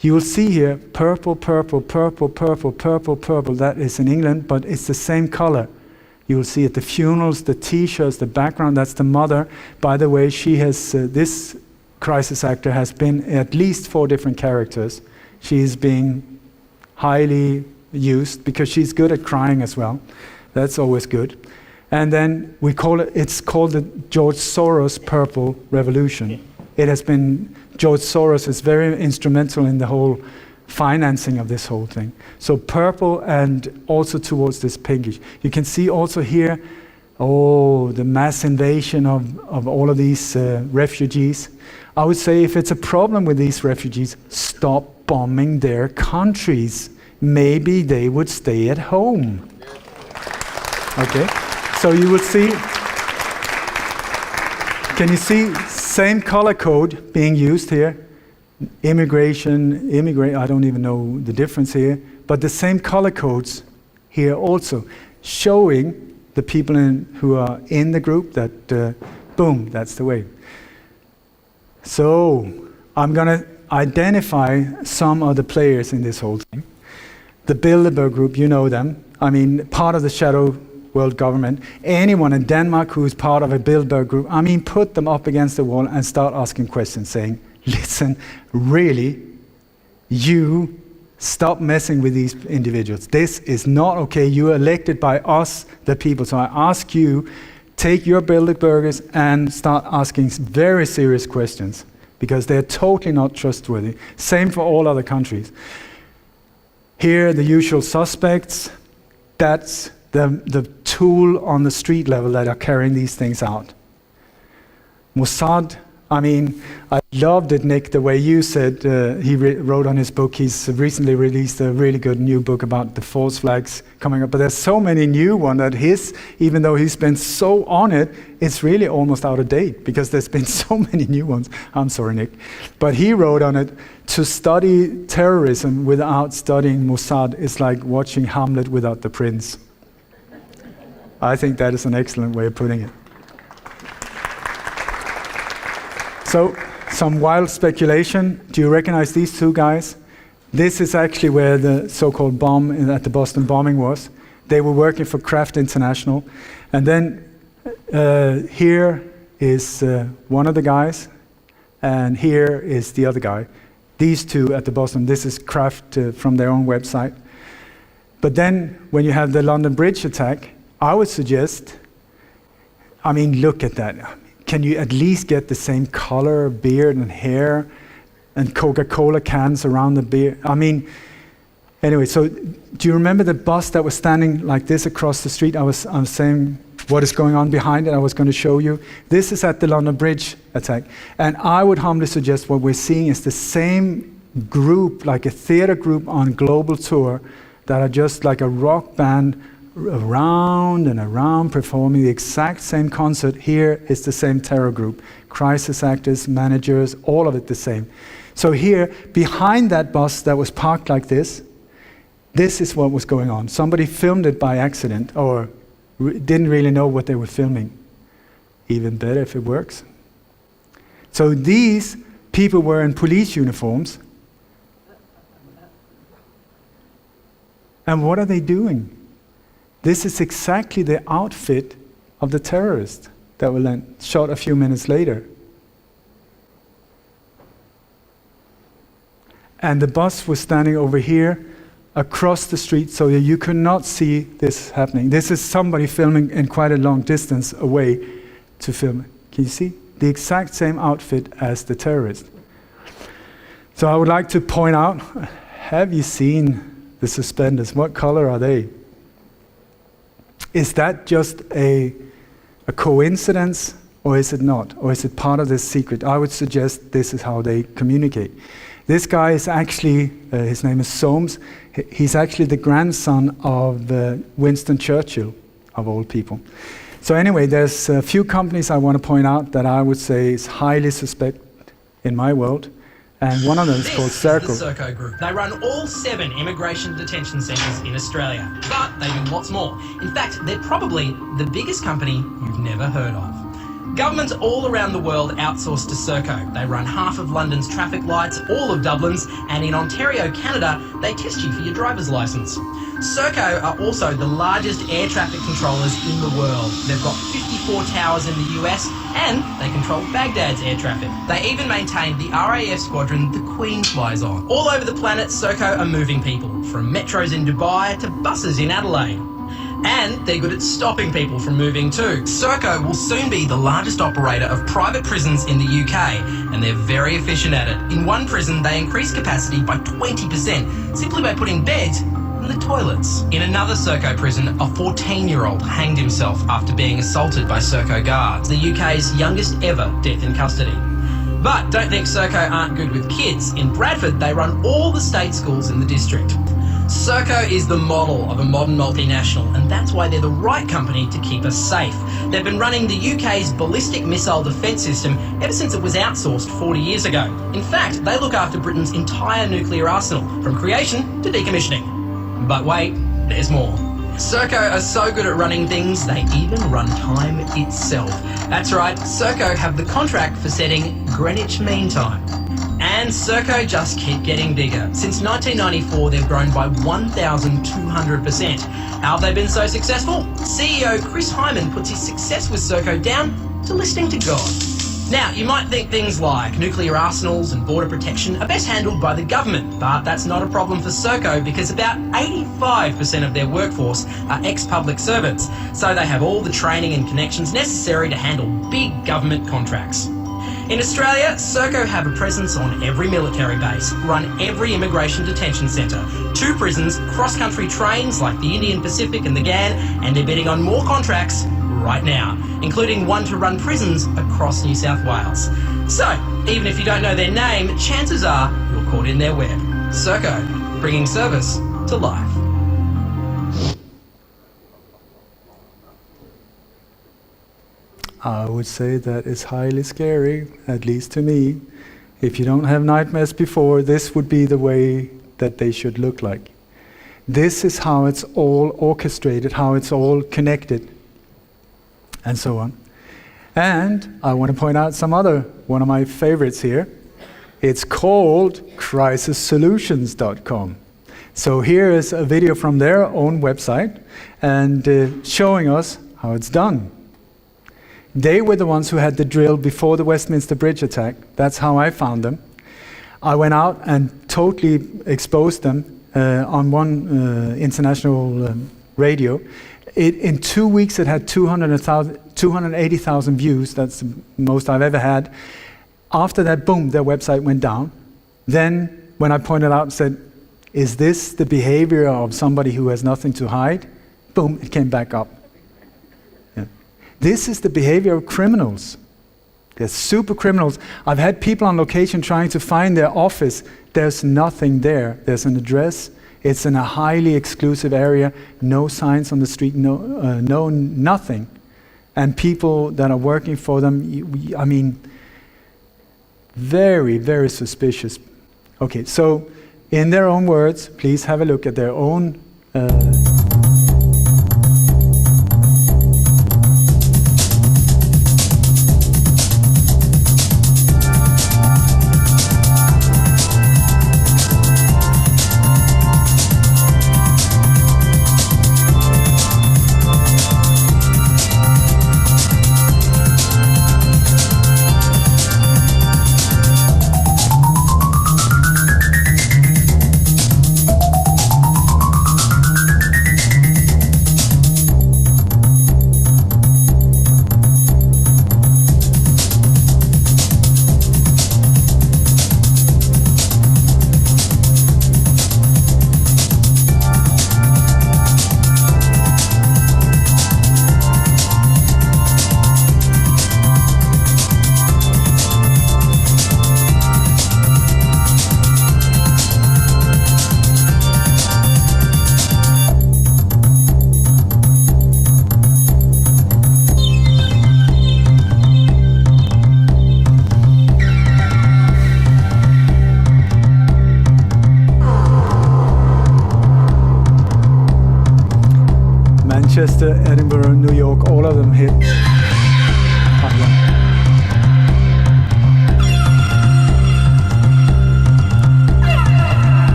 Speaker 1: You will see here purple, purple, purple, purple, purple, purple. That is in England, but it's the same color. You will see at the funerals, the t-shirts, the background, that's the mother. By the way, she has this crisis actor has been at least 4 different characters. She's being highly used because she's good at crying as well. That's always good. And then it's called the George Soros Purple Revolution. It has been, George Soros is very instrumental in the whole financing of this whole thing. So purple and also towards this pinkish. You can see also here, the mass invasion of all of these refugees. I would say if it's a problem with these refugees, stop bombing their countries. Maybe they would stay at home. Okay, so you will see, can you see same color code being used here? Immigrate, I don't even know the difference here, but the same color codes here also, showing the people who are in the group that, boom, that's the way. So, I'm gonna identify some of the players in this whole thing. The Bilderberg group, you know them. I mean, part of the shadow world government. Anyone in Denmark who is part of a Bilderberg group, I mean, put them up against the wall and start asking questions saying, listen, really, you stop messing with these individuals. This is not okay. You are elected by us, the people. So I ask you, take your Bilderbergers and start asking very serious questions because they're totally not trustworthy. Same for all other countries. Here, the usual suspects, that's the tool on the street level that are carrying these things out. Mossad, I mean, I loved it, Nick, the way you said he wrote on his book. He's recently released a really good new book about the false flags coming up. But there's so many new ones that even though he's been so on it, it's really almost out of date because there's been so many new ones. I'm sorry, Nick. But he wrote on it, to study terrorism without studying Mossad is like watching Hamlet without the prince. I think that is an excellent way of putting it. So, some wild speculation. Do you recognize these 2 guys? This is actually where the so-called bomb at the Boston bombing was. They were working for Kraft International. And then here is one of the guys, and here is the other guy. These 2 at the bottom, this is Kraft from their own website. But then, when you have the London Bridge attack, I would suggest, I mean, look at that. Can you at least get the same color, beard and hair, and Coca-Cola cans around the beard? I mean, anyway, so do you remember the bus that was standing like this across the street? I was saying what is going on behind it. I was going to show you. This is at the London Bridge attack. And I would humbly suggest what we're seeing is the same group, like a theater group on global tour, that are just like a rock band around and around performing the exact same concert. Here is the same terror group. Crisis actors, managers, all of it the same. So here, behind that bus that was parked like this is what was going on. Somebody filmed it by accident or didn't really know what they were filming. Even better if it works. So these people were in police uniforms. And what are they doing? This is exactly the outfit of the terrorist that were then shot a few minutes later. And the bus was standing over here across the street so that you could not see this happening. This is somebody filming in quite a long distance away to film it. Can you see? The exact same outfit as the terrorist. So I would like to point out, have you seen the suspenders? What color are they? Is that just a coincidence, or is it not? Or is it part of this secret? I would suggest this is how they communicate. This guy is actually, his name is Soames, he's actually the grandson of Winston Churchill, of all people. So anyway, there's a few companies I want to point out that I would say is highly suspect in my world. And one of them is called Circle.
Speaker 5: The Serco Group. They run all 7 immigration detention centres in Australia, but they do lots more. In fact, they're probably the biggest company you've never heard of. Governments all around the world outsource to Serco. They run half of London's traffic lights, all of Dublin's, and in Ontario, Canada, they test you for your driver's licence. Serco are also the largest air traffic controllers in the world. They've got 54 towers in the US and they control Baghdad's air traffic. They even maintain the RAF squadron the Queen flies on. All over the planet, Serco are moving people, from metros in Dubai to buses in Adelaide. And they're good at stopping people from moving too. Serco will soon be the largest operator of private prisons in the UK, and they're very efficient at it. In one prison, they increase capacity by 20% simply by putting beds in the toilets. In another Serco prison, a 14-year-old hanged himself after being assaulted by Serco guards, the UK's youngest ever death in custody. But don't think Serco aren't good with kids. In Bradford, they run all the state schools in the district. Serco is the model of a modern multinational, and that's why they're the right company to keep us safe. They've been running the UK's ballistic missile defence system ever since it was outsourced 40 years ago. In fact, they look after Britain's entire nuclear arsenal, from creation to decommissioning. But wait, there's more. Serco are so good at running things, they even run time itself. That's right, Serco have the contract for setting Greenwich Mean Time. And Serco just keep getting bigger. Since 1994, they've grown by 1,200%. How have they been so successful? CEO Chris Hyman puts his success with Serco down to listening to God. Now, you might think things like nuclear arsenals and border protection are best handled by the government, but that's not a problem for Serco because about 85% of their workforce are ex-public servants, so they have all the training and connections necessary to handle big government contracts. In Australia, Serco have a presence on every military base, run every immigration detention centre, 2 prisons, cross-country trains like the Indian Pacific and the GAN, and they're bidding on more contracts right now, including one to run prisons across New South Wales. So, even if you don't know their name, chances are you're caught in their web. Serco, bringing service to life.
Speaker 1: I would say that is highly scary, at least to me. If you don't have nightmares before, this would be the way that they should look like. This is how it's all orchestrated, how it's all connected, and so on. And I want to point out one of my favorites here. It's called crisissolutions.com. So here is a video from their own website and showing us how it's done. They were the ones who had the drill before the Westminster Bridge attack. That's how I found them. I went out and totally exposed them on one international radio. In 2 weeks it had 280,000 views. That's the most I've ever had. After that, boom, their website went down. Then when I pointed out and said, is this the behavior of somebody who has nothing to hide? Boom, it came back up. This is the behavior of criminals. They're super criminals. I've had people on location trying to find their office. There's nothing there. There's an address. It's in a highly exclusive area. No signs on the street. No, nothing. And people that are working for them, I mean, very, very suspicious. Okay, so in their own words, please have a look at their own Manchester, Edinburgh, New York, all of them hit. I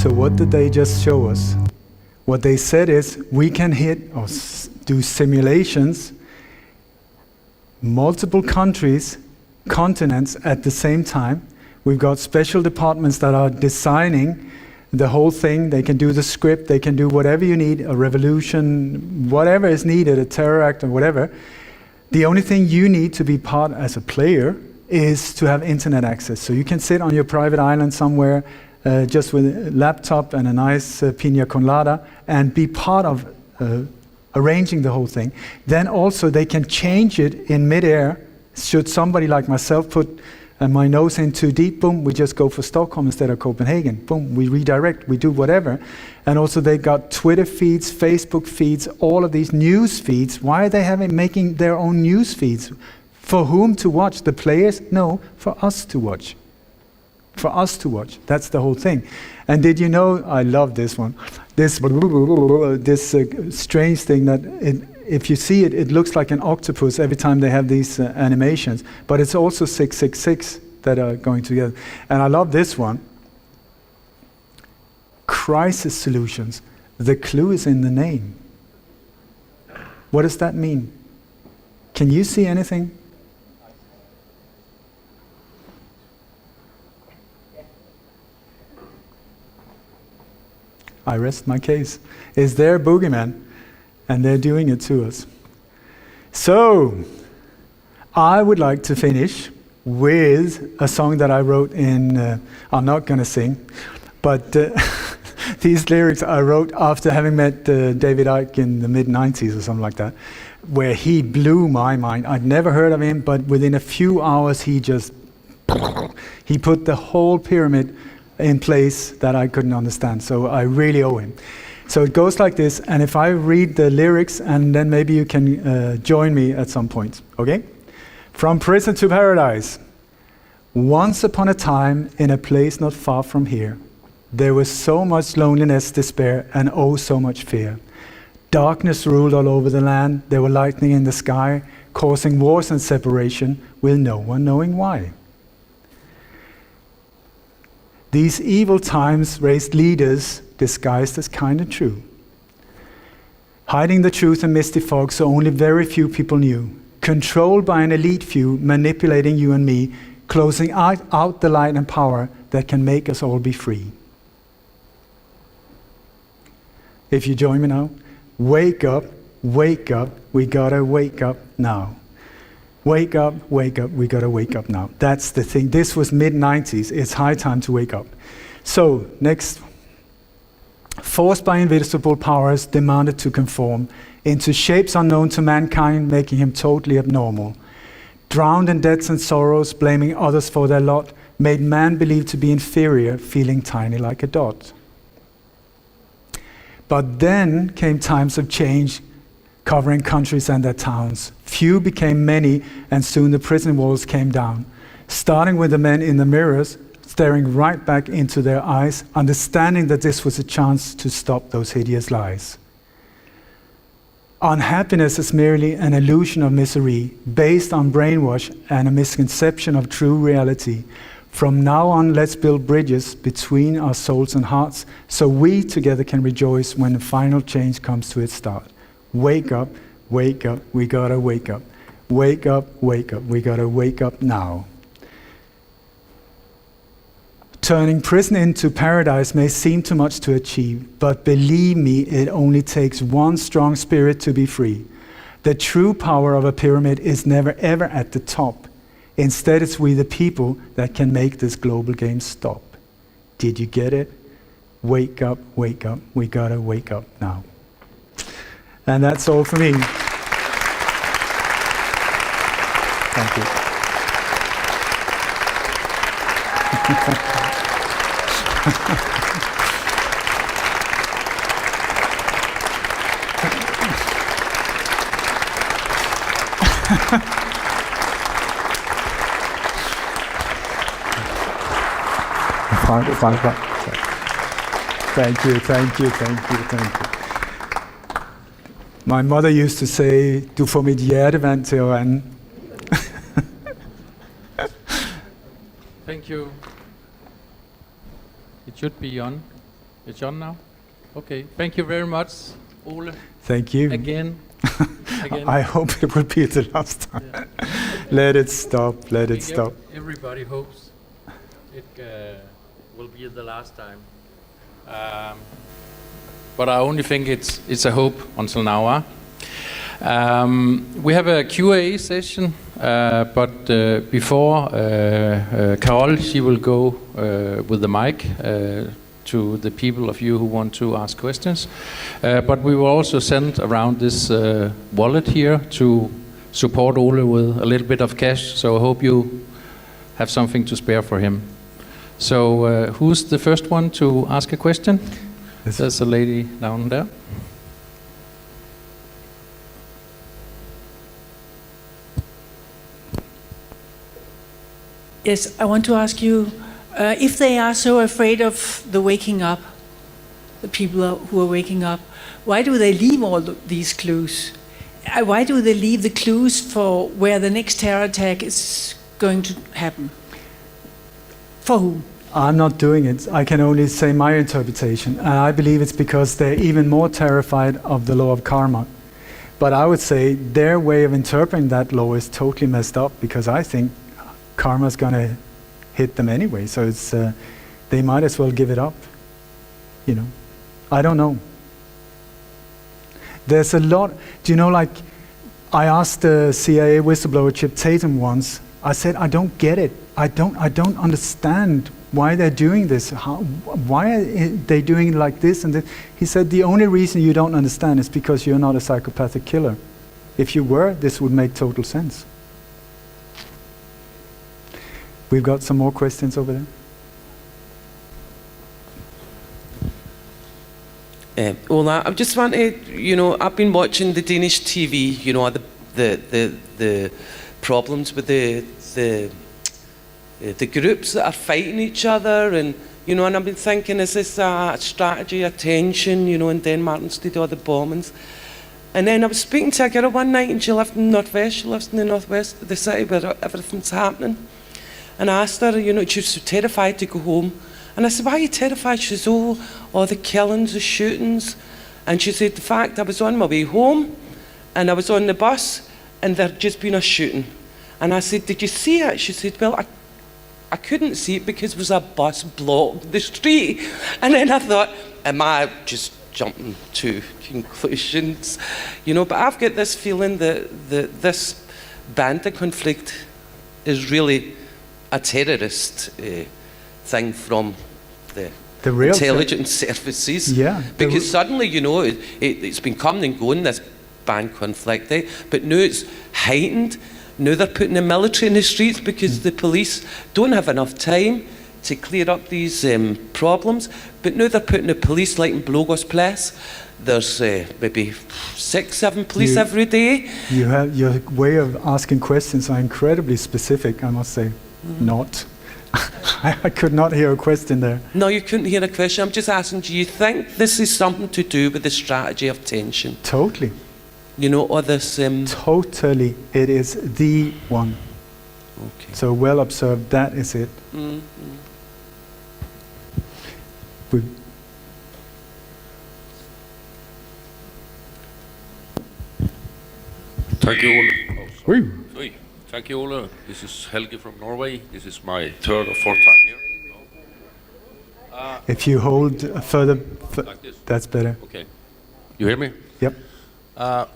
Speaker 1: So what did they just show us? What they said is we can hit or do simulations, multiple countries, continents at the same time. We've got special departments that are designing the whole thing. They can do the script, they can do whatever you need, a revolution, whatever is needed, a terror act or whatever. The only thing you need to be part as a player is to have internet access. So you can sit on your private island somewhere just with a laptop and a nice pina colada and be part of arranging the whole thing. Then also they can change it in midair. Should somebody like myself put my nose in too deep, boom, we just go for Stockholm instead of Copenhagen. Boom, we redirect, we do whatever. And also they got Twitter feeds, Facebook feeds, all of these news feeds. Why are they making their own news feeds? For whom to watch? The players? No, for us to watch. For us to watch. That's the whole thing. And did you know, I love this one, this strange thing that if you see it, it looks like an octopus every time they have these animations, but it's also 666 that are going together. And I love this one. Crisis solutions. The clue is in the name. What does that mean? Can you see anything? I rest my case. Is their boogeyman, and they're doing it to us. So, I would like to finish with a song that I wrote in, I'm not going to sing, but these lyrics I wrote after having met David Icke in the mid-90s or something like that, where he blew my mind. I'd never heard of him, but within a few hours he put the whole pyramid in place that I couldn't understand. So I really owe him. So it goes like this, and if I read the lyrics, and then maybe you can join me at some point, okay? From prison to paradise. Once upon a time, in a place not far from here, there was so much loneliness, despair, and oh, so much fear. Darkness ruled all over the land. There were lightning in the sky, causing wars and separation, with no one knowing why. These evil times raised leaders disguised as kind and true, hiding the truth in misty fog so only very few people knew, controlled by an elite few, manipulating you and me, closing out the light and power that can make us all be free. If you join me now, wake up, we gotta wake up now. Wake up, we gotta wake up now. That's the thing. This was mid-90s. It's high time to wake up. So, next. Forced by invisible powers, demanded to conform into shapes unknown to mankind, making him totally abnormal. Drowned in debts and sorrows, blaming others for their lot, made man believe to be inferior, feeling tiny like a dot. But then came times of change, covering countries and their towns. Few became many, and soon the prison walls came down, starting with the men in the mirrors, staring right back into their eyes, understanding that this was a chance to stop those hideous lies. Unhappiness is merely an illusion of misery, based on brainwash and a misconception of true reality. From now on, let's build bridges between our souls and hearts, so we together can rejoice when the final change comes to its start. Wake up, we gotta wake up. Wake up, we gotta wake up now. Turning prison into paradise may seem too much to achieve, but believe me, it only takes one strong spirit to be free. The true power of a pyramid is never ever at the top. Instead, it's we the people that can make this global game stop. Did you get it? Wake up, wake up. We gotta wake up now. And that's all for me. Thank you. Thank you, thank you, thank you, thank you. My mother used to say, "Du får mit hjertevand til at rende."
Speaker 2: Thank you. It should be on. It's on now? Okay. Thank you very much, Ole.
Speaker 1: Thank you.
Speaker 2: Again. Again.
Speaker 1: I hope it will be the last time.
Speaker 2: Yeah.
Speaker 1: Let it stop, let it stop.
Speaker 2: Everybody hopes it will be the last time. But I only think it's a hope until now. We have a Q&A session, but before Carol, she will go with the mic to the people of you who want to ask questions. But we will also send around this wallet here to support Ole with a little bit of cash. So I hope you have something to spare for him. So who's the first one to ask a question? There's a lady down there.
Speaker 6: Yes, I want to ask you, if they are so afraid of the waking up, the people who are waking up, why do they leave all these clues? Why do they leave the clues for where the next terror attack is going to happen? For whom?
Speaker 1: I'm not doing it. I can only say my interpretation. I believe it's because they're even more terrified of the law of karma. But I would say their way of interpreting that law is totally messed up, because I think karma's going to hit them anyway. So it's they might as well give it up. You know, I don't know. There's a lot. Do you know, like, I asked the CIA whistleblower Chip Tatum once. I said, I don't get it. I don't understand why they're doing this. Why are they doing it like this and this? He said, the only reason you don't understand is because you're not a psychopathic killer. If you were, this would make total sense. We've got some more questions over there.
Speaker 7: Ola, I just wanted, I've been watching the Danish TV, the problems with the groups that are fighting each other, and and I've been thinking, is this a strategy, a tension, in Denmark instead of all the bombings? And then I was speaking to a girl one night, and she lived in the northwest. She lives in the northwest of the city where everything's happening. And I asked her, she was so terrified to go home. And I said, why are you terrified? She says, all the killings, the shootings. And she said, the fact I was on my way home, and I was on the bus, and there'd just been a shooting. And I said, did you see it? She said, well, I couldn't see it because there was a bus blocked the street. And then I thought, am I just jumping to conclusions? But I've got this feeling that this bandit conflict is really a terrorist thing from the real intelligence services.
Speaker 1: Yeah.
Speaker 7: Because suddenly, it's been coming and going, this band conflict, but now it's heightened. Now they're putting the military in the streets because the police don't have enough time to clear up these problems. But now they're putting the police, like in Blågårds Place, there's maybe 6-7 police every day.
Speaker 1: You have your way of asking questions are incredibly specific, I must say. Not. I could not hear a question there.
Speaker 7: No, you couldn't hear a question. I'm just asking, do you think this is something to do with the strategy of tension?
Speaker 1: Totally.
Speaker 7: Or this...
Speaker 1: Totally. It is the one.
Speaker 7: Okay.
Speaker 1: So well observed, that is it.
Speaker 7: Mm-hmm.
Speaker 8: Thank you, Ole.
Speaker 1: Oui.
Speaker 8: Thank you, Ole. This is Helge from Norway. This is my third or fourth time here.
Speaker 1: If you hold further,
Speaker 8: Like this.
Speaker 1: that's better.
Speaker 8: Okay. You hear me?
Speaker 1: Yep.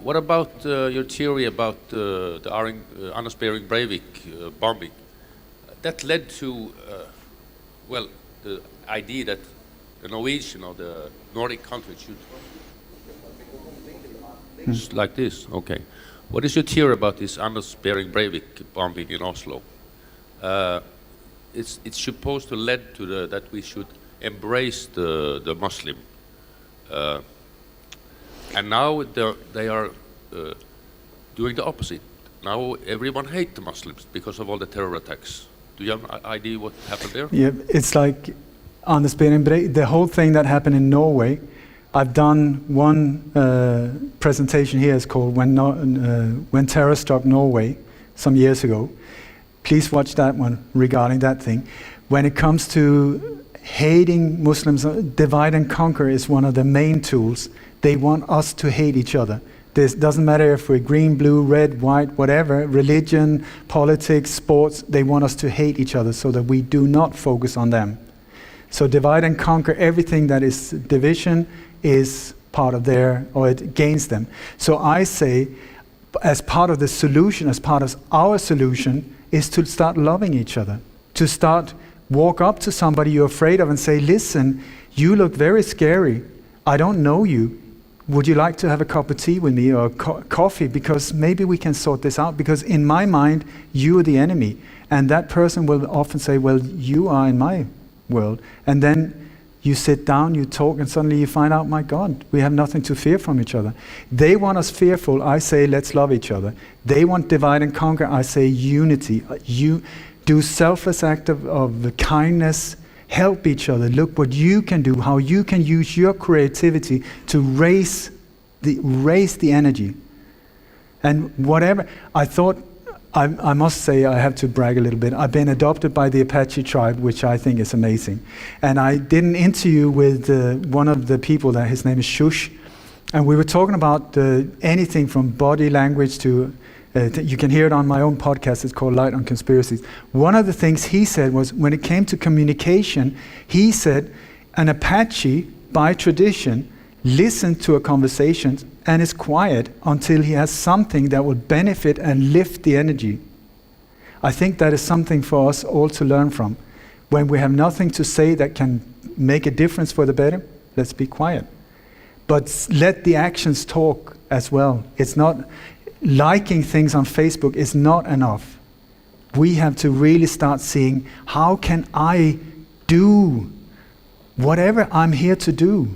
Speaker 8: What about your theory about the Anders Behring Breivik bombing? That led to, well, the idea that the Norwegian or the Nordic countries should things like this. Okay. What is your theory about this Anders Behring Breivik bombing in Oslo? It's supposed to lead to that we should embrace the Muslim. And now they are doing the opposite. Now everyone hates the Muslims because of all the terror attacks. Do you have an idea what happened there?
Speaker 1: Yeah, it's like Anders Behring Breivik, the whole thing that happened in Norway. I've done one presentation here. It's called When Terror Struck Norway some years ago. Please watch that one regarding that thing. When it comes to hating Muslims, divide and conquer is one of the main tools. They want us to hate each other. This doesn't matter if we're green, blue, red, white, whatever, religion, politics, sports, they want us to hate each other so that we do not focus on them. So divide and conquer, everything that is division is part of or it gains them. So I say, as part of the solution, as part of our solution, is to start loving each other. To start walk up to somebody you're afraid of and say, listen, you look very scary. I don't know you. Would you like to have a cup of tea with me or coffee? Because maybe we can sort this out. Because in my mind, you are the enemy. And that person will often say, well, you are in my world. And then you sit down, you talk, and suddenly you find out, my God, we have nothing to fear from each other. They want us fearful. I say, let's love each other. They want divide and conquer. I say, unity. You do selfless act of kindness. Help each other. Look what you can do, how you can use your creativity to raise the energy. And whatever, I thought, I must say, I have to brag a little bit. I've been adopted by the Apache tribe, which I think is amazing. And I did an interview with one of the people there, his name is Shush. And we were talking about anything from body language to you can hear it on my own podcast. It's called Light on Conspiracies. One of the things he said was, when it came to communication, he said, an Apache, by tradition, listens to a conversation and is quiet until he has something that will benefit and lift the energy. I think that is something for us all to learn from. When we have nothing to say that can make a difference for the better, let's be quiet. But let the actions talk as well. It's not... Liking things on Facebook is not enough. We have to really start seeing, how can I do whatever I'm here to do?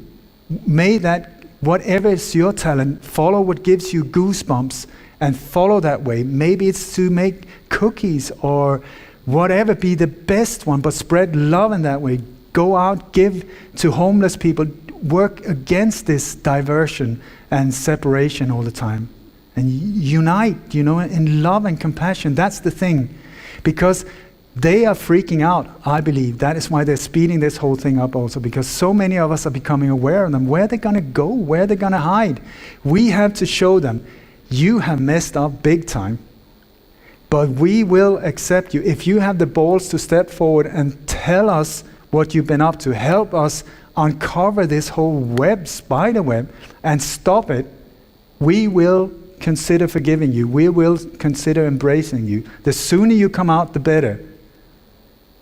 Speaker 1: May that, whatever is your talent, follow what gives you goosebumps and follow that way. Maybe it's to make cookies or whatever, be the best one, but spread love in that way. Go out, give to homeless people, work against this diversion and separation all the time. And unite, in love and compassion. That's the thing. Because they are freaking out, I believe. That is why they're speeding this whole thing up also. Because so many of us are becoming aware of them. Where they're going to go, where they're going to hide. We have to show them, you have messed up big time. But we will accept you. If you have the balls to step forward and tell us what you've been up to, help us uncover this whole spider web, and stop it, we will consider forgiving you. We will consider embracing you. The sooner you come out, the better.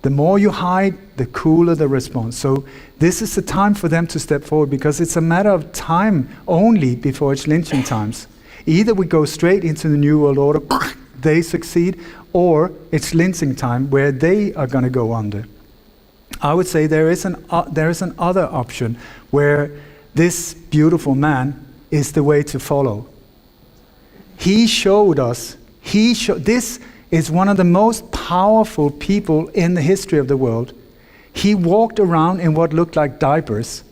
Speaker 1: The more you hide, the cooler the response. So this is the time for them to step forward, because it's a matter of time only before it's lynching times. Either we go straight into the New World Order, they succeed, or it's lynching time where they are going to go under. I would say there is an other option where this beautiful man is the way to follow. He showed us, this is one of the most powerful people in the history of the world. He walked around in what looked like diapers.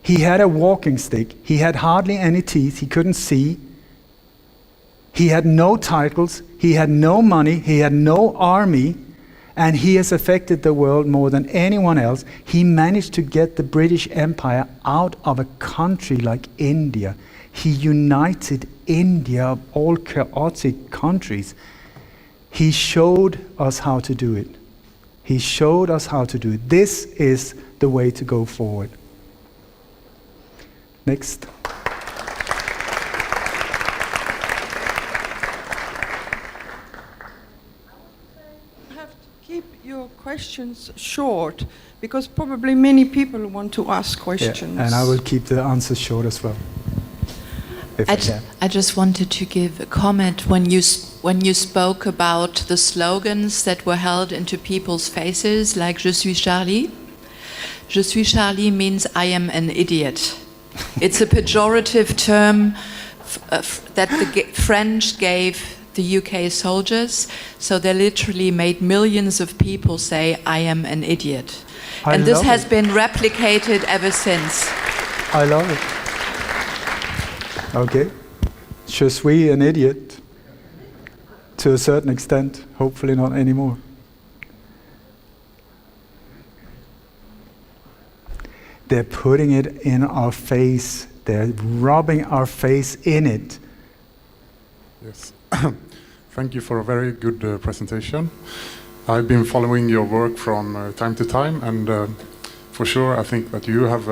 Speaker 1: He had a walking stick. He had hardly any teeth. He couldn't see. He had no titles. He had no money. He had no army. And he has affected the world more than anyone else. He managed to get the British Empire out of a country like India. He united India of all chaotic countries. He showed us how to do it. He showed us how to do it. This is the way to go forward. Next.
Speaker 9: Keep your questions short, because probably many people want to ask questions.
Speaker 1: Yeah, and I will keep the answers short as well.
Speaker 10: I just wanted to give a comment when you spoke about the slogans that were held into people's faces, like "Je suis Charlie." "Je suis Charlie" means "I am an idiot." It's a pejorative term that the French gave the UK soldiers, so they literally made millions of people say, "I am an idiot." And this has been replicated ever since.
Speaker 1: I love it. Okay. Je suis an idiot. To a certain extent, hopefully not anymore. They're putting it in our face. They're rubbing our face in it.
Speaker 11: Yes. Thank you for a very good presentation. I've been following your work from time to time, and for sure I think that you have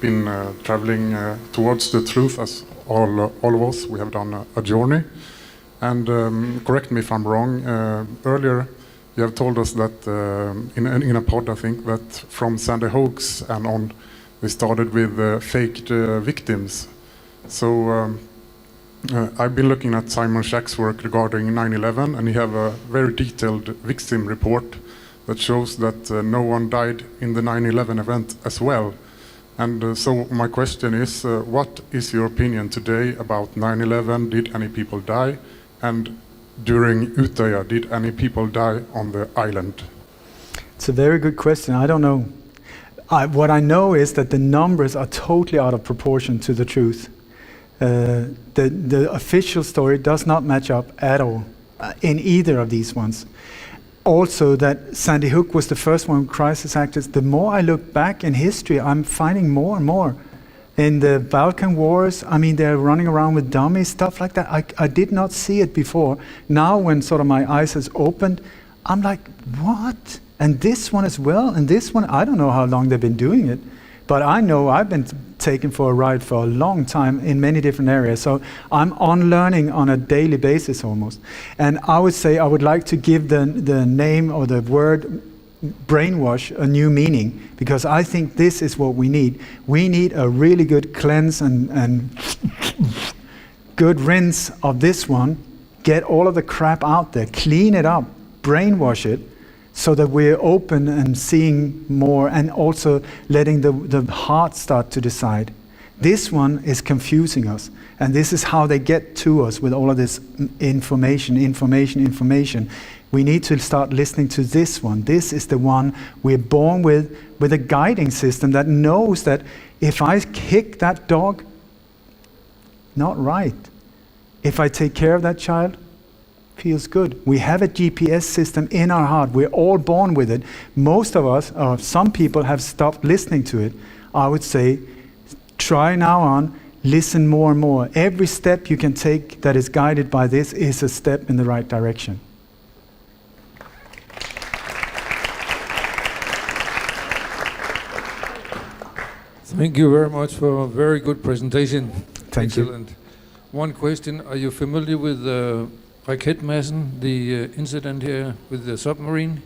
Speaker 11: been traveling towards the truth, as all of us. We have done a journey. And correct me if I'm wrong, earlier you have told us that in a pod, I think, that from Sandy Hook's and on, we started with faked victims. So I've been looking at Simon Shack's work regarding 9/11, and he have a very detailed victim report that shows that no one died in the 9/11 event as well. And so my question is, what is your opinion today about 9/11? Did any people die? And during Utøya, did any people die on the island?
Speaker 1: It's a very good question. I don't know. What I know is that the numbers are totally out of proportion to the truth. The official story does not match up at all in either of these ones. Also, that Sandy Hook was the first one crisis actors. The more I look back in history, I'm finding more and more. In the Balkan Wars, I mean, they're running around with dummies, stuff like that. I did not see it before. Now, when sort of my eyes has opened, I'm like, what? And this one as well, and this one, I don't know how long they've been doing it, but I know I've been taken for a ride for a long time in many different areas. So I'm unlearning on a daily basis almost. And I would say I would like to give the name or the word brainwash a new meaning, because I think this is what we need. We need a really good cleanse and good rinse of this one, get all of the crap out there, clean it up, brainwash it, so that we're open and seeing more, and also letting the heart start to decide. This one is confusing us, and this is how they get to us with all of this information. We need to start listening to this one. This is the one we're born with a guiding system that knows that if I kick that dog, not right. If I take care of that child, feels good. We have a GPS system in our heart. We're all born with it. Most of us, or some people, have stopped listening to it. I would say, try now on, listen more and more. Every step you can take that is guided by this is a step in the right direction.
Speaker 12: Thank you very much for a very good presentation.
Speaker 1: Thank you.
Speaker 12: Excellent. One question, are you familiar with Raketmassen, the incident here with the submarine?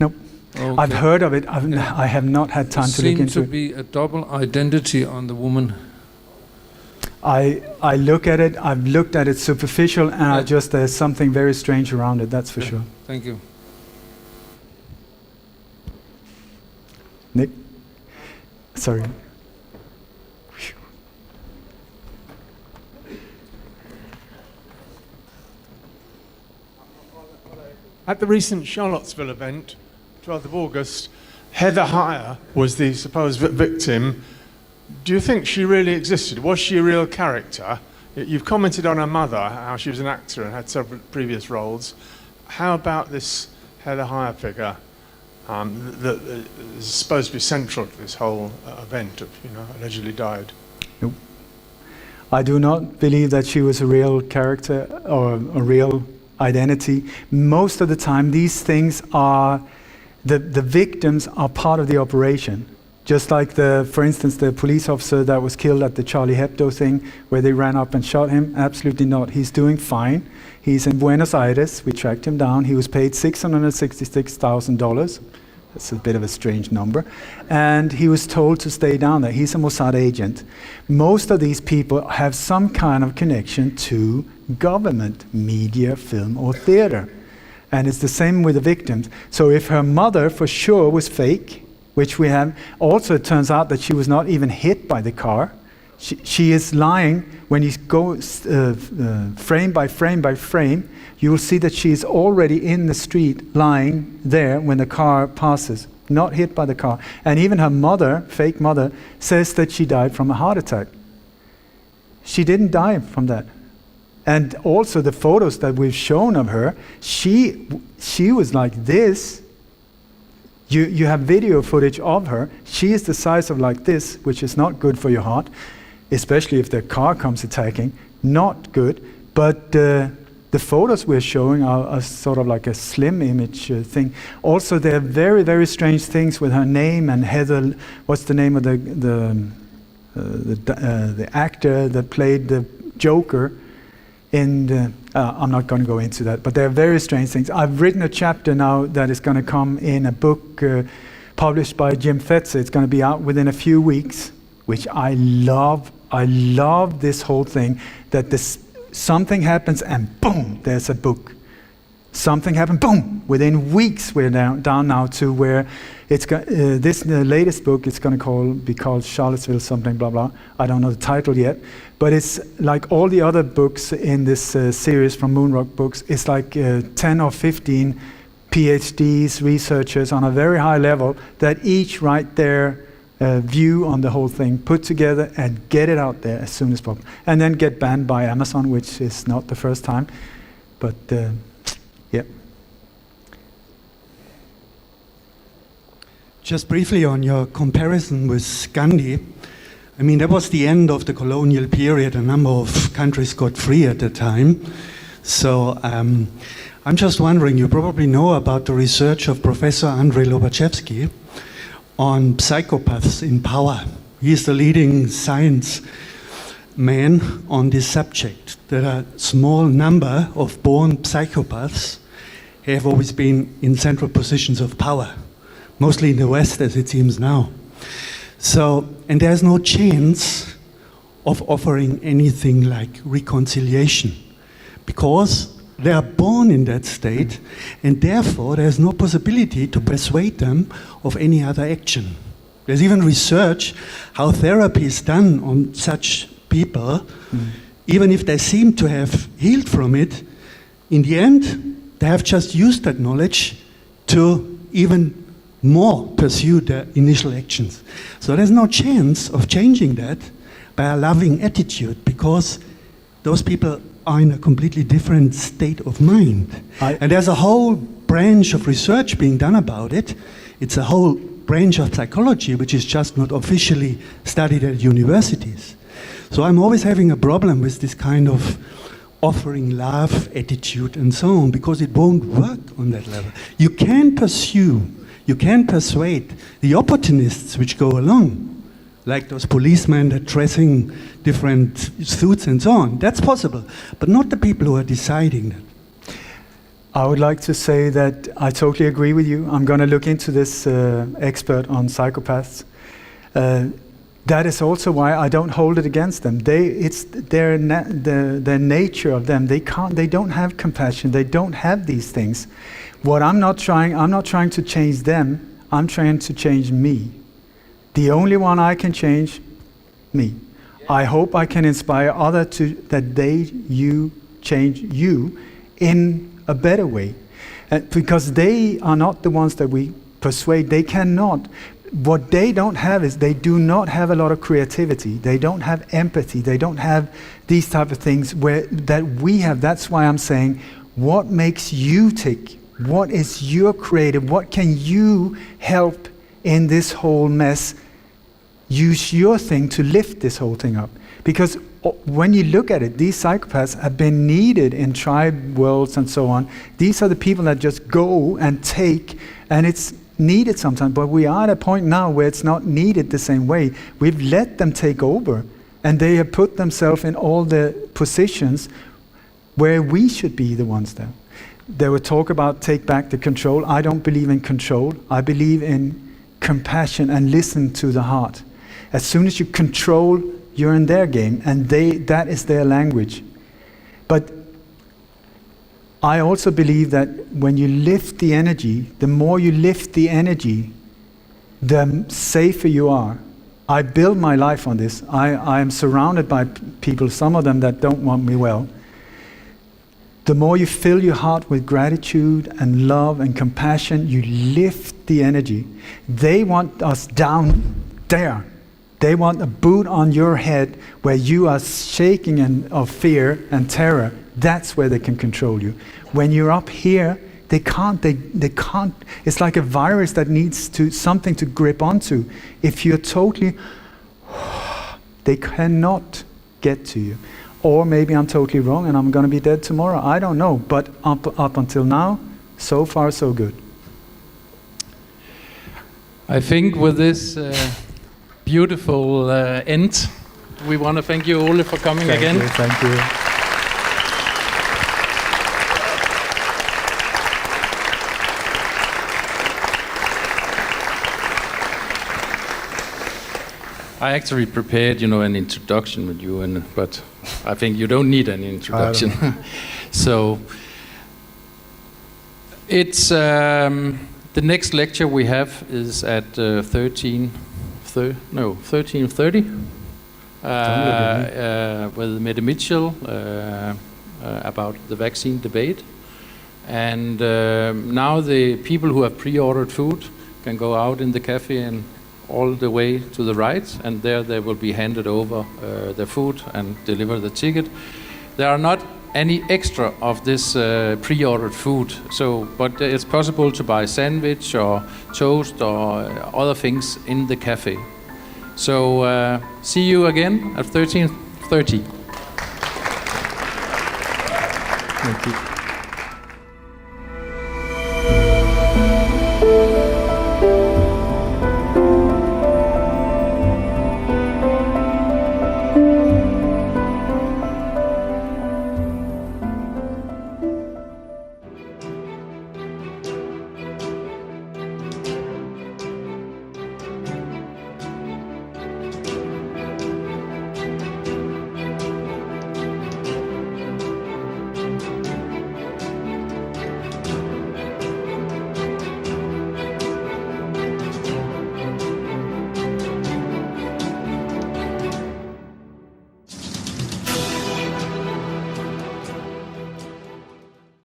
Speaker 1: Nope.
Speaker 12: Okay.
Speaker 1: I've heard of it. I have not had time to look into it.
Speaker 12: Seems to be a double identity on the woman.
Speaker 1: I look at it, I've looked at it superficial, and there's something very strange around it, that's for sure.
Speaker 12: Thank you.
Speaker 1: Nick? Sorry.
Speaker 13: At the recent Charlottesville event, 12th of August, Heather Heyer was the supposed victim. Do you think she really existed? Was she a real character? You've commented on her mother, how she was an actor and had several previous roles. How about this Heather Heyer figure that is supposed to be central to this whole event of, allegedly died?
Speaker 1: Nope. I do not believe that she was a real character or a real identity. Most of the time, these things are the victims are part of the operation. Just like for instance, the police officer that was killed at the Charlie Hebdo thing, where they ran up and shot him. Absolutely not. He's doing fine. He's in Buenos Aires. We tracked him down. He was paid $666,000. That's a bit of a strange number. And he was told to stay down there. He's a Mossad agent. Most of these people have some kind of connection to government, media, film, or theater. And it's the same with the victims. So if her mother for sure was fake, which we have, also it turns out that she was not even hit by the car. She is lying. When you go frame by frame by frame, you will see that she is already in the street lying there when the car passes, not hit by the car. And even her mother, fake mother, says that she died from a heart attack. She didn't die from that. And also the photos that we've shown of her, she was like this. You have video footage of her. She is the size of like this, which is not good for your heart, especially if the car comes attacking. Not good. But the photos we're showing are sort of like a slim image thing. Also, there are very, very strange things with her name and Heather. What's the name of the actor that played the Joker? I'm not going to go into that, but there are very strange things. I've written a chapter now that is going to come in a book published by Jim Fetzer. It's going to be out within a few weeks, which I love. I love this whole thing, that something happens and boom, there's a book. Something happened, boom, within weeks we're down now to where it's the latest book, it's going to be called Charlottesville something, blah, blah. I don't know the title yet, but it's like all the other books in this series from Moonrock Books. It's like 10 or 15 PhDs, researchers on a very high level that each write their view on the whole thing, put together and get it out there as soon as possible. And then get banned by Amazon, which is not the first time, but yeah.
Speaker 14: Just briefly on your comparison with Gandhi, I mean, that was the end of the colonial period. A number of countries got free at the time. So I'm just wondering, you probably know about the research of Professor Andrei Lobachevsky on psychopaths in power. He is the leading science man on this subject. That a small number of born psychopaths have always been in central positions of power, mostly in the West, as it seems now. So, and there's no chance of offering anything like reconciliation, because they are born in that state, and therefore there's no possibility to persuade them of any other action. There's even research how therapy is done on such people, even if they seem to have healed from it. In the end, they have just used that knowledge to even more pursue their initial actions. So there's no chance of changing that by a loving attitude, because those people are in a completely different state of mind. And there's a whole branch of research being done about it. It's a whole branch of psychology which is just not officially studied at universities. So I'm always having a problem with this kind of offering love attitude and so on, because it won't work on that level. You can persuade the opportunists which go along, like those policemen that dressing different suits and so on. That's possible, but not the people who are deciding that.
Speaker 1: I would like to say that I totally agree with you. I'm going to look into this expert on psychopaths. That is also why I don't hold it against them. It's their nature of them. They don't have compassion. They don't have these things. I'm not trying to change them. I'm trying to change me. The only one I can change, me. I hope I can inspire others you change you in a better way. Because they are not the ones that we persuade. They cannot. What they don't have is they do not have a lot of creativity. They don't have empathy. They don't have these type of things that we have. That's why I'm saying, what makes you tick? What is your creative? What can you help in this whole mess? Use your thing to lift this whole thing up. Because when you look at it, these psychopaths have been needed in tribe worlds and so on. These are the people that just go and take, and needed sometimes, but we are at a point now where it's not needed the same way. We've let them take over, and they have put themselves in all the positions where we should be the ones there. There were talk about take back the control. I don't believe in control. I believe in compassion and listen to the heart. As soon as you control, you're in their game, and that is their language. But I also believe that when you lift the energy, the more you lift the energy, the safer you are. I build my life on this. I am surrounded by people, some of them that don't want me well. The more you fill your heart with gratitude and love and compassion, you lift the energy. They want us down there. They want a boot on your head where you are shaking of fear and terror. That's where they can control you. When you're up here, they can't. It's like a virus that needs something to grip onto. If you're totally, they cannot get to you. Or maybe I'm totally wrong and I'm going to be dead tomorrow. I don't know. But up until now, so far so good.
Speaker 2: I think with this beautiful end, we want to thank you, Ole, for coming again.
Speaker 1: Thank you.
Speaker 2: I actually prepared, an introduction with you, but I think you don't need an introduction. So it's the next lecture we have is at 13:30 with Mette Mitchell about the vaccine debate. And now the people who have pre-ordered food can go out in the cafe and all the way to the right, and there they will be handed over their food and deliver the ticket. There are not any extra of this pre-ordered food, but it's possible to buy sandwich or toast or other things in the cafe. So see you again at 13:30.
Speaker 1: Thank you.